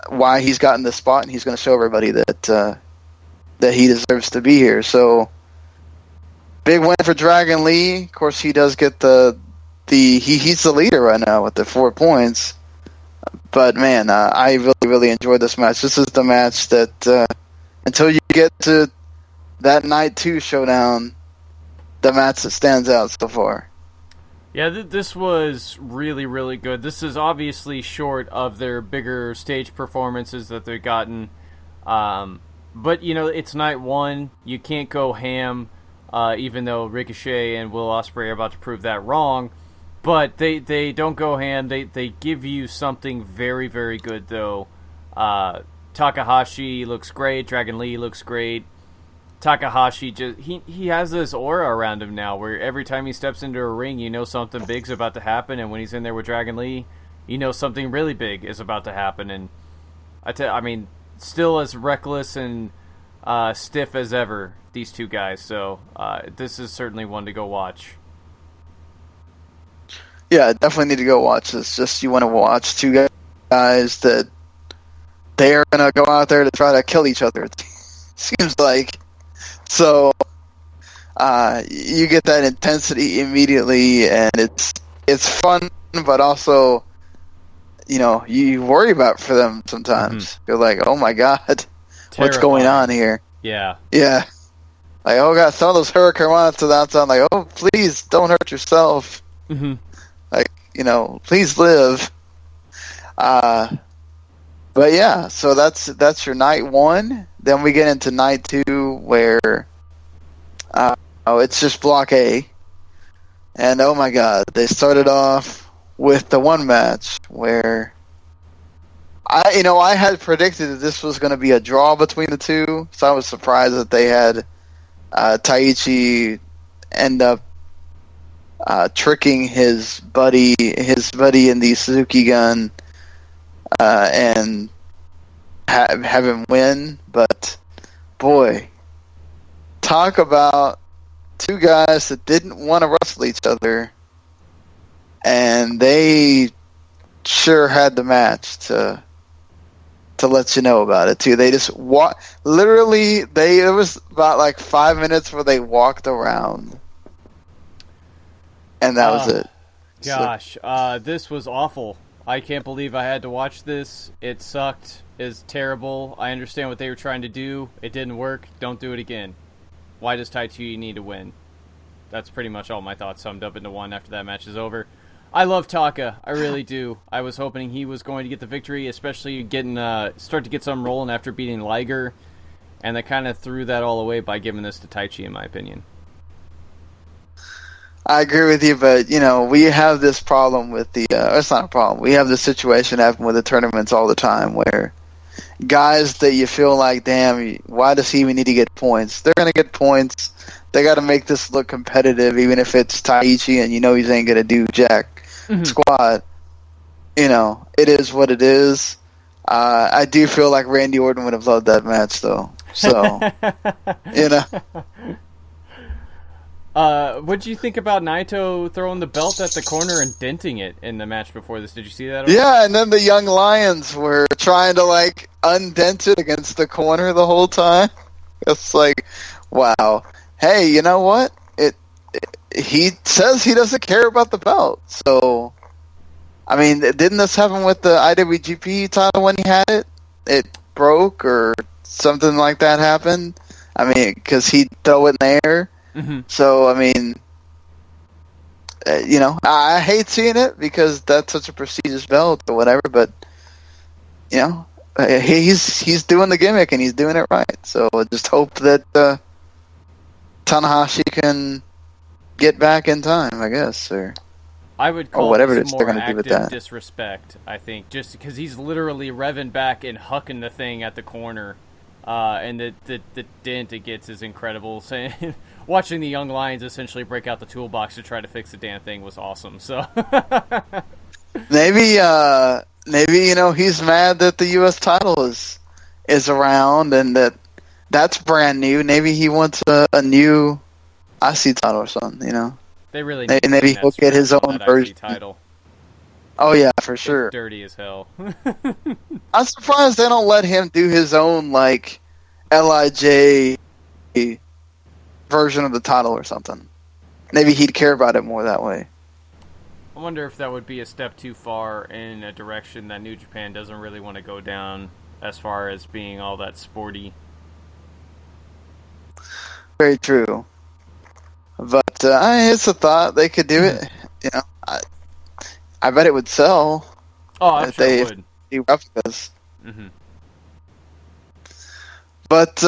why he's gotten this spot, and he's going to show everybody that he deserves to be here. So big win for Dragon Lee. Of course, he does get he's the leader right now with the 4 points. But man, I really, really enjoyed this match. This is the match that until you get to that night 2 showdown, the match that stands out so far. Yeah, this was really, really good. This is obviously short of their bigger stage performances that they've gotten. But, it's night 1. You can't go ham, even though Ricochet and Will Ospreay are about to prove that wrong. But they don't go ham. They give you something very, very good, though. Takahashi looks great. Dragon Lee looks great. Takahashi he has this aura around him now where every time he steps into a ring, something big's about to happen, and when he's in there with Dragon Lee, something really big is about to happen. And still as reckless and stiff as ever, these two guys. So this is certainly one to go watch. Yeah, definitely need to go watch this. Just you want to watch two guys that they are going to go out there to try to kill each other. It seems like. So you get that intensity immediately, and it's fun, but also you worry about for them sometimes. You're like, oh my God, what's going on here? Yeah. Yeah. Like, oh God, some of those Hurricane Runs to the outside, like, oh, please don't hurt yourself. Mm-hmm. Like, please live. But yeah, so that's your night one. Then we get into night two where it's just block A. And oh my God, they started off with the one match where I had predicted that this was going to be a draw between the two, so I was surprised that they had Taichi end up tricking his buddy in the Suzuki Gun and have him win. But boy, talk about two guys that didn't want to wrestle each other, and they sure had the match to let you know about it too. They just literally it was about like 5 minutes where they walked around, and that was it. Gosh, this was awful. I can't believe I had to watch this. It sucked. It's terrible. I understand what they were trying to do. It didn't work. Don't do it again. Why does Taichi need to win? That's pretty much all my thoughts summed up into one after that match is over. I love Taka. I really do. I was hoping he was going to get the victory, especially start to get some rolling after beating Liger, and they kind of threw that all away by giving this to Taichi, in my opinion. I agree with you, but we have this problem with it's not a problem. We have this situation happen with the tournaments all the time where guys that you feel like, damn, why does he even need to get points? They're going to get points. They got to make this look competitive, even if it's Taichi and he's ain't going to do jack squad. It is what it is. I do feel like Randy Orton would have loved that match, though. So, What did you think about Naito throwing the belt at the corner and denting it in the match before this? Did you see that? Yeah, and then the Young Lions were trying to undent it against the corner the whole time. It's like, wow. Hey, you know what? He says he doesn't care about the belt. So, I mean, didn't this happen with the IWGP title when he had it? It broke or something like that happened? I mean, because he'd throw it in the air. Mm-hmm. So, I mean, I hate seeing it because that's such a prestigious belt or whatever, but, he's doing the gimmick and he's doing it right. So, I just hope that Tanahashi can get back in time, I guess, or I would call whatever this it's more they're going to do with that. Disrespect, I think, just because he's literally revving back and hucking the thing at the corner, and the dent it gets is incredible. Saying, watching the Young Lions essentially break out the toolbox to try to fix the damn thing was awesome. So maybe he's mad that the U.S. title is around and that's brand new. Maybe he wants a new IC title or something, They really maybe he'll get his own version. Title. Oh yeah, for sure. It's dirty as hell. I'm surprised they don't let him do his own LIJ version of the title or something. Maybe he'd care about it more that way. I wonder if that would be a step too far in a direction that New Japan doesn't really want to go down, as far as being all that sporty. Very true. But it's a thought. They could do it. I bet it would sell. Oh, I'm sure it would. Do replicas. Mm-hmm. But,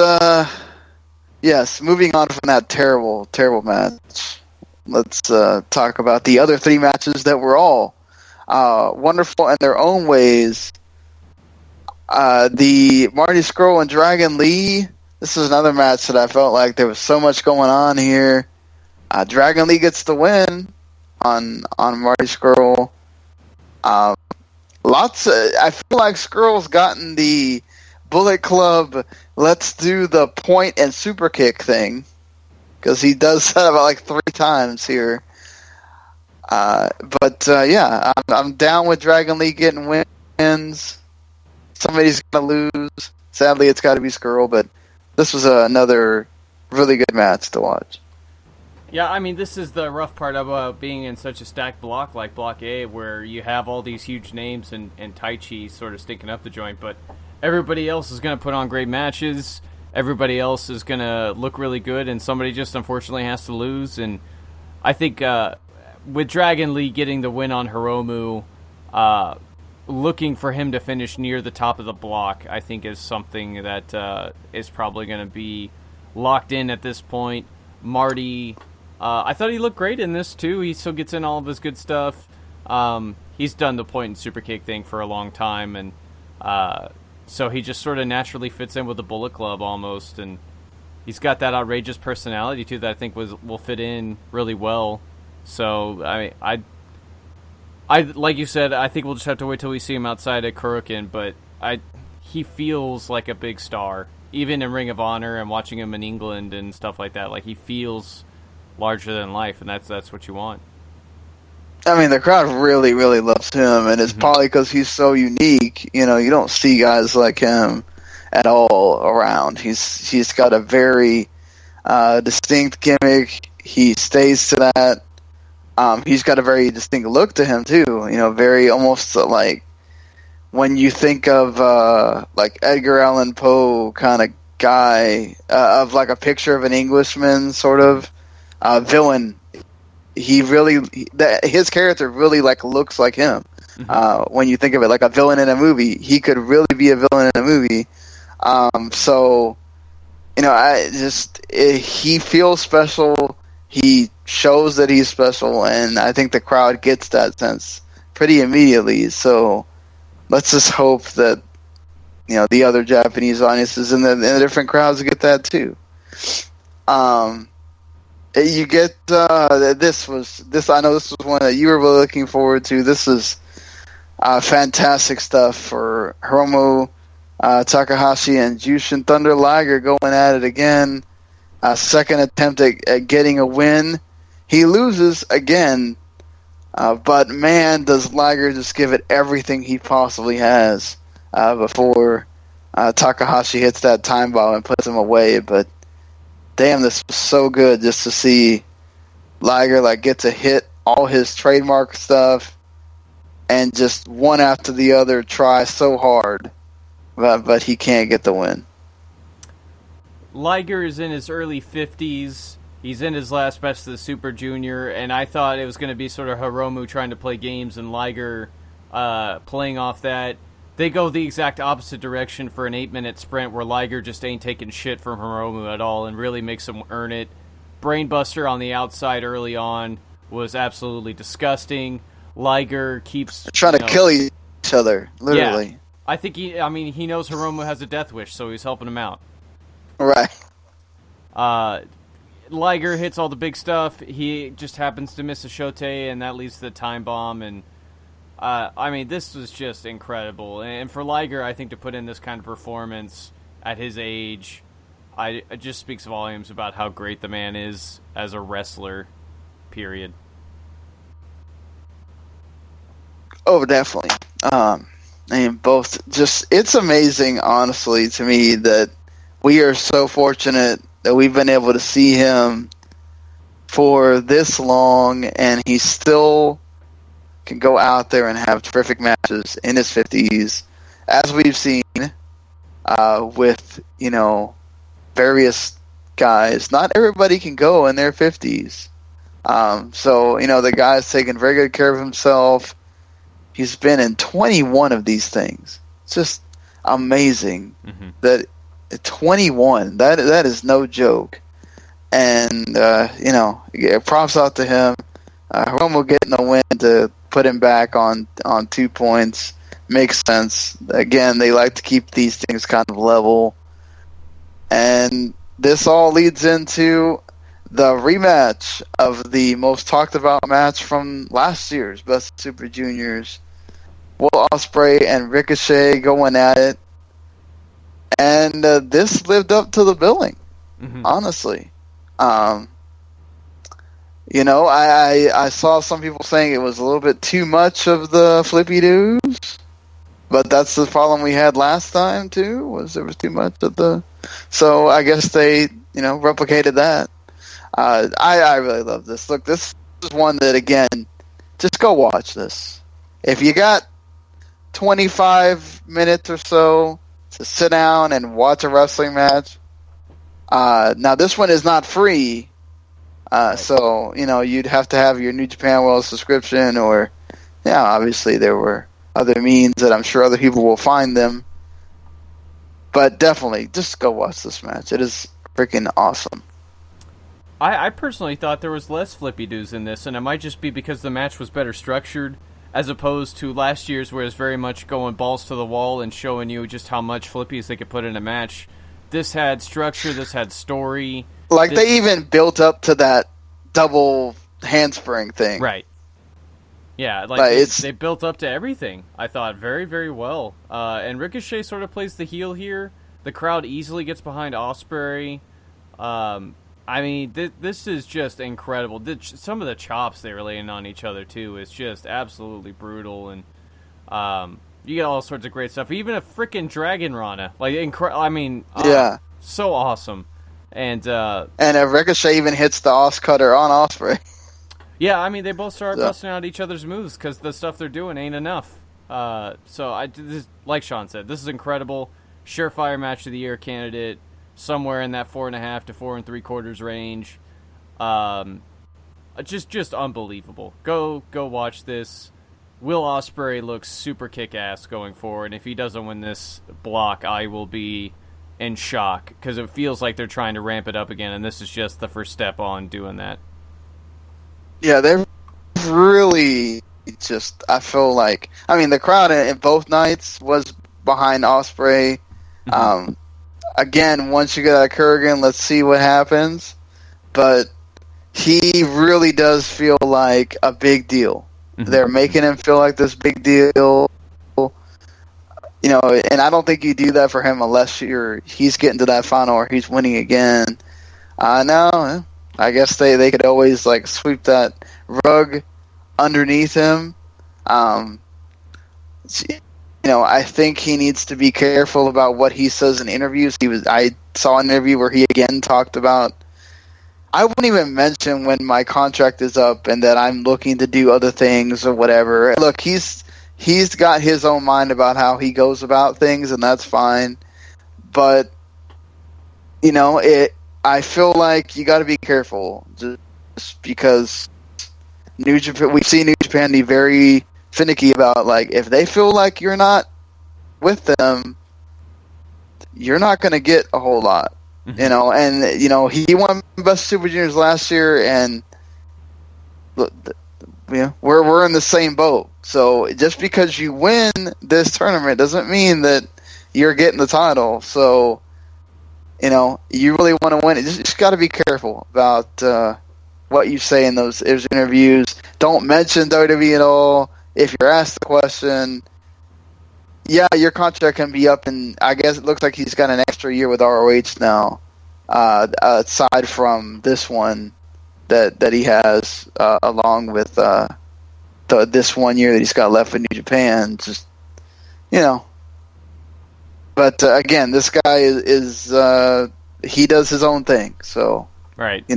yes, moving on from that terrible, terrible match, let's talk about the other three matches that were all wonderful in their own ways. The Marty Scurll and Dragon Lee, this is another match that I felt like there was so much going on here. Dragon Lee gets the win on Marty Scurll. I feel like Scurll's gotten the Bullet Club, let's do the point and super kick thing, because he does that about 3 times here. Yeah, I'm down with Dragon Lee getting wins. Somebody's going to lose. Sadly, it's got to be Scurll, but this was another really good match to watch. Yeah, I mean, this is the rough part about being in such a stacked block like Block A, where you have all these huge names and Taichi sort of stinking up the joint, but everybody else is going to put on great matches. Everybody else is going to look really good, and somebody just unfortunately has to lose. And I think with Dragon Lee getting the win on Hiromu, looking for him to finish near the top of the block, I think is something that is probably going to be locked in at this point. Marty... I thought he looked great in this, too. He still gets in all of his good stuff. He's done the point and super kick thing for a long time, and so he just sort of naturally fits in with the Bullet Club almost, and he's got that outrageous personality, too, that I think will fit in really well. So, I like you said, I think we'll just have to wait till we see him outside at Kurokin, but he feels like a big star. Even in Ring of Honor and watching him in England and stuff like that, like he feels larger than life, and that's what you want. I mean, the crowd really, really loves him, and it's probably because he's so unique. You know, you don't see guys like him at all around. He's got a very distinct gimmick. He stays to that. He's got a very distinct look to him too. You know, very almost like when you think of like Edgar Allan Poe kind of guy, of like a picture of an Englishman sort of. Villain, his character really like looks like him. When you think of it, like a villain in a movie, he could really be a villain in a movie. So, you know, he feels special. He shows that he's special, and I think the crowd gets that sense pretty immediately. So, let's just hope that, you know, the other Japanese audiences and the different crowds get that too. You get this. I know this was one that you were really looking forward to. This is fantastic stuff for Hiromu Takahashi and Jushin Thunder Liger going at it again. Second attempt at getting a win. He loses again, but man, does Liger just give it everything he possibly has before Takahashi hits that time bomb and puts him away. But damn, this was so good just to see Liger like get to hit all his trademark stuff and just one after the other try so hard, but he can't get the win. Liger is in his early 50s. He's in his last Best of the Super Junior, and I thought it was going to be sort of Hiromu trying to play games and Liger playing off that. They go the exact opposite direction for an 8-minute sprint where Liger just ain't taking shit from Hiromu at all and really makes him earn it. Brainbuster on the outside early on was absolutely disgusting. Liger keeps trying to kill each other, literally. Yeah, I think he knows Hiromu has a death wish, so he's helping him out. Right. Liger hits all the big stuff. He just happens to miss a shote, and that leads to the time bomb, and this was just incredible. And for Liger, I think to put in this kind of performance at his age, it just speaks volumes about how great the man is as a wrestler, period. Oh, definitely. It's amazing, honestly, to me that we are so fortunate that we've been able to see him for this long, and he still can go out there and have terrific matches in his 50s, as we've seen with, you know, various guys. Not everybody can go in their 50s. So, you know, the guy's taking very good care of himself. He's been in 21 of these things. It's just amazing that 21, that is no joke. And, you know, props out to him. Hiromu getting a win to put him back on 2 points makes sense. Again, they like to keep these things kind of level. And this all leads into the rematch of the most talked about match from last year's Best of Super Juniors. Will Ospreay and Ricochet going at it. And this lived up to the billing, honestly. You know, I saw some people saying it was a little bit too much of the flippy doos, but that's the problem we had last time too. Was there was too much of the? So I guess they, you know, replicated that. I really love this. Look, this is one that, again, just go watch this. If you got 25 minutes or so to sit down and watch a wrestling match, now this one is not free, so, you'd have to have your New Japan World subscription, or, obviously there were other means that I'm sure other people will find them. But definitely, just go watch this match. It is freaking awesome. I personally thought there was less flippy doos in this, and it might just be because the match was better structured, as opposed to last year's, where it's very much going balls to the wall and showing you just how much flippies they could put in a match. This had structure, this had story. They even built up to that double handspring thing. Right. Yeah, they built up to everything, I thought, very, very well. And Ricochet sort of plays the heel here. The crowd easily gets behind Ospreay. This is just incredible. Some of the chops they were laying on each other, too, is just absolutely brutal. And you get all sorts of great stuff. Even a freaking Dragon Rana. So awesome. And Ricochet even hits the Os Cutter on Ospreay. Yeah, they both start busting out each other's moves because the stuff they're doing ain't enough. Like Sean said, this is incredible. Surefire match of the year candidate, somewhere in that 4.5 to 4 3/4 range. Just unbelievable. Go watch this. Will Ospreay looks super kick-ass going forward, and if he doesn't win this block, I will be in shock because it feels like they're trying to ramp it up again, and this is just the first step on doing that. Yeah, they're really just, I feel like, the crowd in both nights was behind Ospreay. Mm-hmm. Again, once you get out of Kurgan, let's see what happens. But he really does feel like a big deal. Mm-hmm. They're making him feel like this big deal. And I don't think you do that for him unless he's getting to that final or he's winning again. No, I guess they could always sweep that rug underneath him. I think he needs to be careful about what he says in interviews. I saw an interview where he again talked about, I wouldn't even mention when my contract is up and that I'm looking to do other things or whatever. Look, he's got his own mind about how he goes about things, and that's fine. But I feel like you got to be careful, just because New Japan. We've seen New Japan be very finicky about if they feel like you're not with them, you're not going to get a whole lot, And he won Best Super Juniors last year, and we're in the same boat. So just because you win this tournament doesn't mean that you're getting the title. So. You really want to win it. Just got to be careful about what you say in those interviews. Don't mention WWE at all. If you're asked the question, your contract can be up, and I guess it looks like he's got an extra year with ROH now, aside from this one that he has, along with this 1 year that he's got left in New Japan. Just, But again, this guy is he does his own thing, so right. He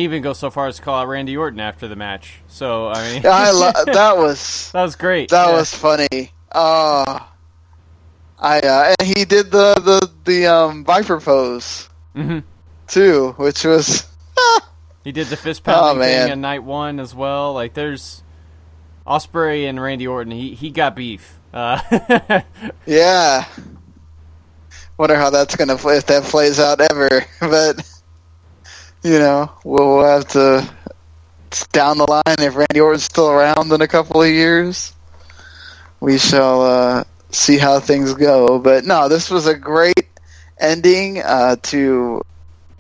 even goes so far as to call out Randy Orton after the match. So that was that was great. That was funny. And he did the Viper pose too, which was he did the fist pounding thing in night one as well. There's Ospreay and Randy Orton. He got beef. Yeah. Wonder how that's gonna play, if that plays out ever. But we'll have to down the line if Randy Orton's still around in a couple of years. We shall see how things go. But no, this was a great ending to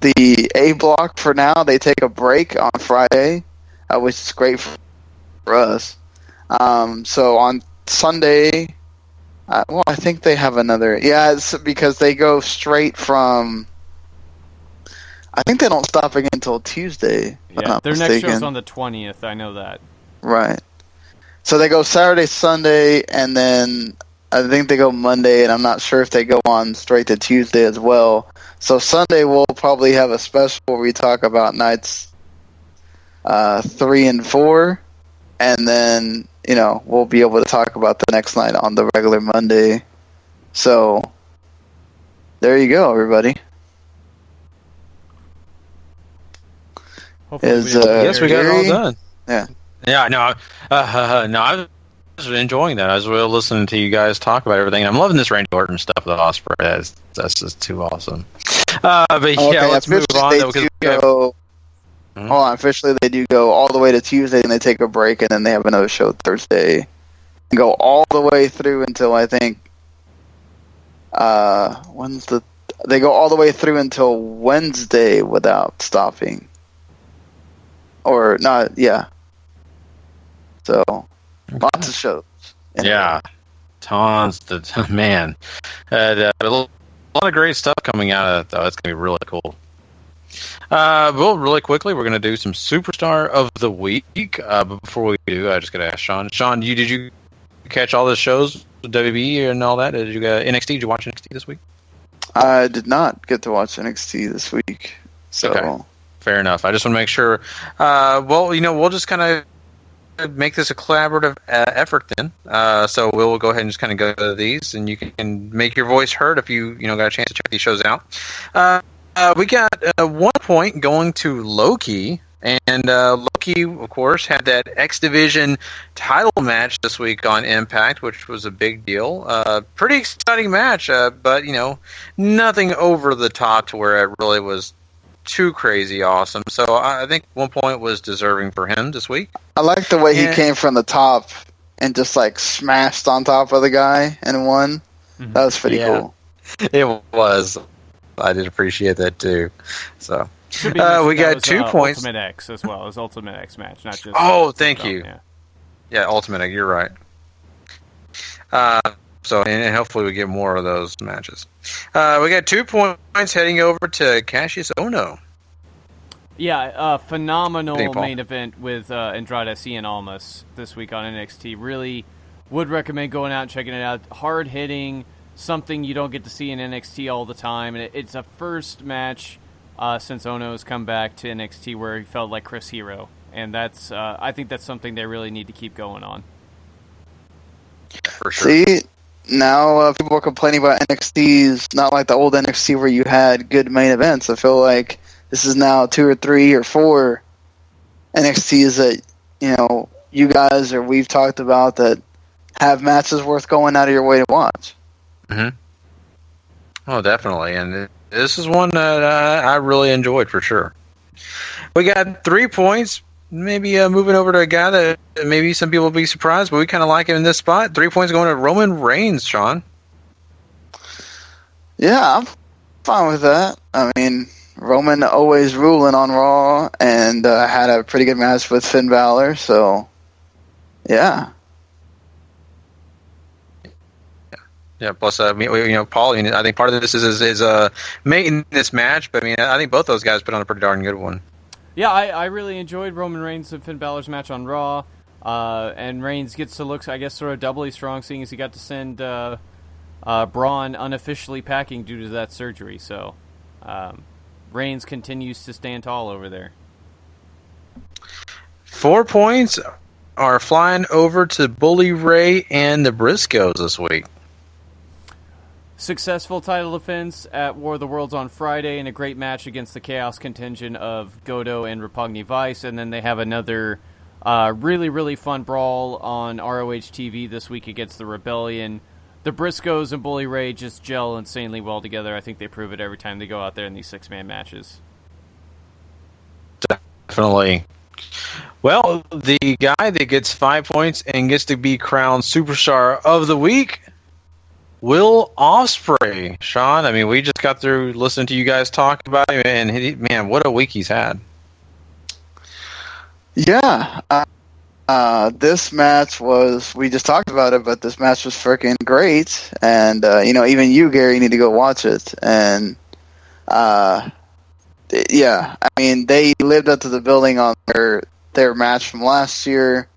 the A block. For now, they take a break on Friday, which is great for us. So on Sunday, I think they have another. Yeah, it's because they go straight from. I think they don't stop again until Tuesday. Yeah, their next show's on the 20th. I know that. Right. So they go Saturday, Sunday, and then I think they go Monday, and I'm not sure if they go on straight to Tuesday as well. So Sunday we'll probably have a special where we talk about nights 3 and 4, and then we'll be able to talk about the next night on the regular Monday. So there you go, everybody. Yes, we got it all done. Yeah. Yeah, no, I was enjoying that. I was really listening to you guys talk about everything. I'm loving this Randy Orton stuff with Ospreay. That's just too awesome. But yeah, let's move on. Hold on, officially they do go all the way to Tuesday, and they take a break, and then they have another show Thursday. And go all the way through until I think they go all the way through until Wednesday without stopping. Or not, yeah. So, lots of shows. Yeah, tons. Man, a lot of great stuff coming out of it, though. It's going to be really cool. Well, really quickly, we're going to do some Superstar of the Week. But before we do, I just got to ask Sean. Sean, did you catch all the shows, WB and all that? Did you NXT? Did you watch NXT this week? I did not get to watch NXT this week. So. Okay. Fair enough. I just want to make sure. Well, we'll just kind of make this a collaborative effort then. So we'll go ahead and just kind of go to these, and you can make your voice heard if you got a chance to check these shows out. We got 1 point going to Loki, and Loki, of course, had that X Division title match this week on Impact, which was a big deal. Pretty exciting match, but nothing over the top to where it really was too crazy awesome. So I think 1 point was deserving for him this week. I like the way he came from the top and just smashed on top of the guy and won. Mm-hmm. That was pretty cool. It was. I did appreciate that too. So we got 2 points. Ultimate X as well as Ultimate X match, not just. Oh, thank you. Yeah, Ultimate X. You're right. So, and hopefully we get more of those matches. We got 2 points heading over to Cassius Ohno. Yeah, phenomenal main event with Andrade Cien Almas this week on NXT. Really would recommend going out and checking it out. Hard hitting, something you don't get to see in NXT all the time. And it's a first match since Ohno has come back to NXT where he felt like Chris Hero. And that's I think that's something they really need to keep going on. For sure. See? Now people are complaining about NXT's not like the old NXT where you had good main events. I feel like this is now 2 or 3 or 4 NXTs that you guys or we've talked about that have matches worth going out of your way to watch. Mm-hmm. Oh, definitely, and this is one that I really enjoyed for sure. We got 3 points. Maybe moving over to a guy that maybe some people will be surprised, but we kind of like him in this spot. 3 points going to Roman Reigns, Sean. Yeah, I'm fine with that. I mean, Roman always ruling on Raw and had a pretty good match with Finn Balor, so yeah. Yeah, plus, Paul, I think part of this is making this match, but I think both those guys put on a pretty darn good one. Yeah, I really enjoyed Roman Reigns and Finn Balor's match on Raw, and Reigns gets to look, I guess, sort of doubly strong, seeing as he got to send Braun unofficially packing due to that surgery. So Reigns continues to stand tall over there. 4 points are flying over to Bully Ray and the Briscoes this week. Successful title defense at War of the Worlds on Friday, and a great match against the Chaos contingent of Goto and Roppongi Vice. And then they have another really, really fun brawl on ROH TV this week against the Rebellion. The Briscoes and Bully Ray just gel insanely well together. I think they prove it every time they go out there in these 6-man matches. Definitely. Well, the guy that gets 5 points and gets to be crowned Superstar of the Week, Will Ospreay. Sean, we just got through listening to you guys talk about him, and what a week he's had. Yeah. This match we just talked about it, but this match was freaking great. And, even you, Gary, need to go watch it. And, yeah, they lived up to the billing on their match from last year.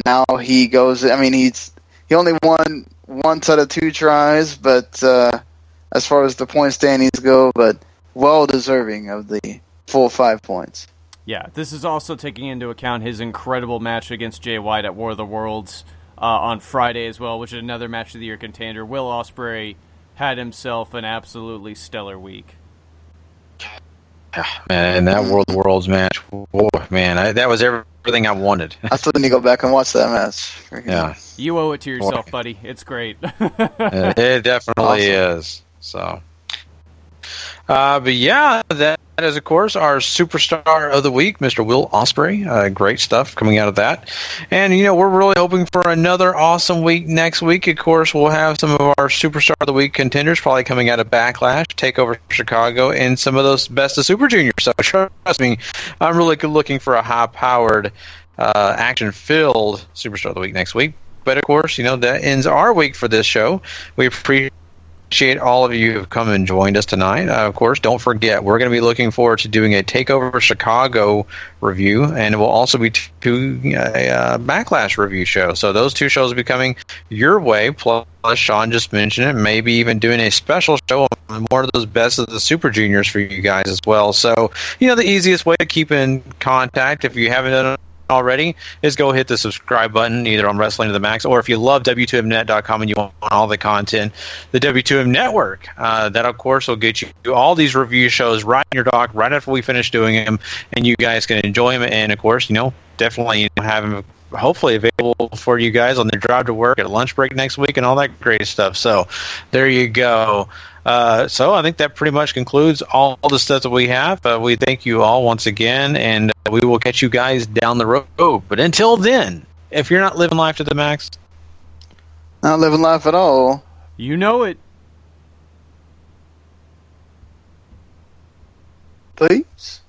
Now he goes, he only won once out of 2 tries, but as far as the point standings go, but well deserving of the full 5 points. Yeah, this is also taking into account his incredible match against Jay White at War of the Worlds on Friday as well, which is another Match of the Year contender. Will Ospreay had himself an absolutely stellar week. Man, and that World of Worlds match, oh, man, that was everything I wanted. I still need to go back and watch that match. Yeah. You owe it to yourself, buddy. It's great. It definitely is. So, but yeah, that is, of course, our superstar of the week, Mr. Will Ospreay. Great stuff coming out of that. And, we're really hoping for another awesome week next week. Of course, we'll have some of our superstar of the week contenders probably coming out of Backlash, TakeOver Chicago, and some of those Best of Super Juniors. So trust me, I'm really looking for a high-powered, action-filled superstar of the week next week. But, of course, that ends our week for this show. We appreciate all of you who have come and joined us tonight. Of course, don't forget, we're going to be looking forward to doing a TakeOver Chicago review, and it will also be a Backlash review show. So those 2 shows will be coming your way, plus Sean just mentioned it, maybe even doing a special show on more of those Best of the Super Juniors for you guys as well. So, the easiest way to keep in contact, if you haven't done it already, is go hit the subscribe button either on Wrestling to the Max, or if you love W2Mnet.com and you want all the content, the W2M Network, that of course will get you all these review shows right in your dock right after we finish doing them, and you guys can enjoy them, and of course definitely have them hopefully available for you guys on the drive to work, at lunch break next week, and all that great stuff. So there you go. So I think that pretty much concludes all the stuff that we have. We thank you all once again, and we will catch you guys down the road. But until then, if you're not living life to the max, not living life at all, you know it. Please.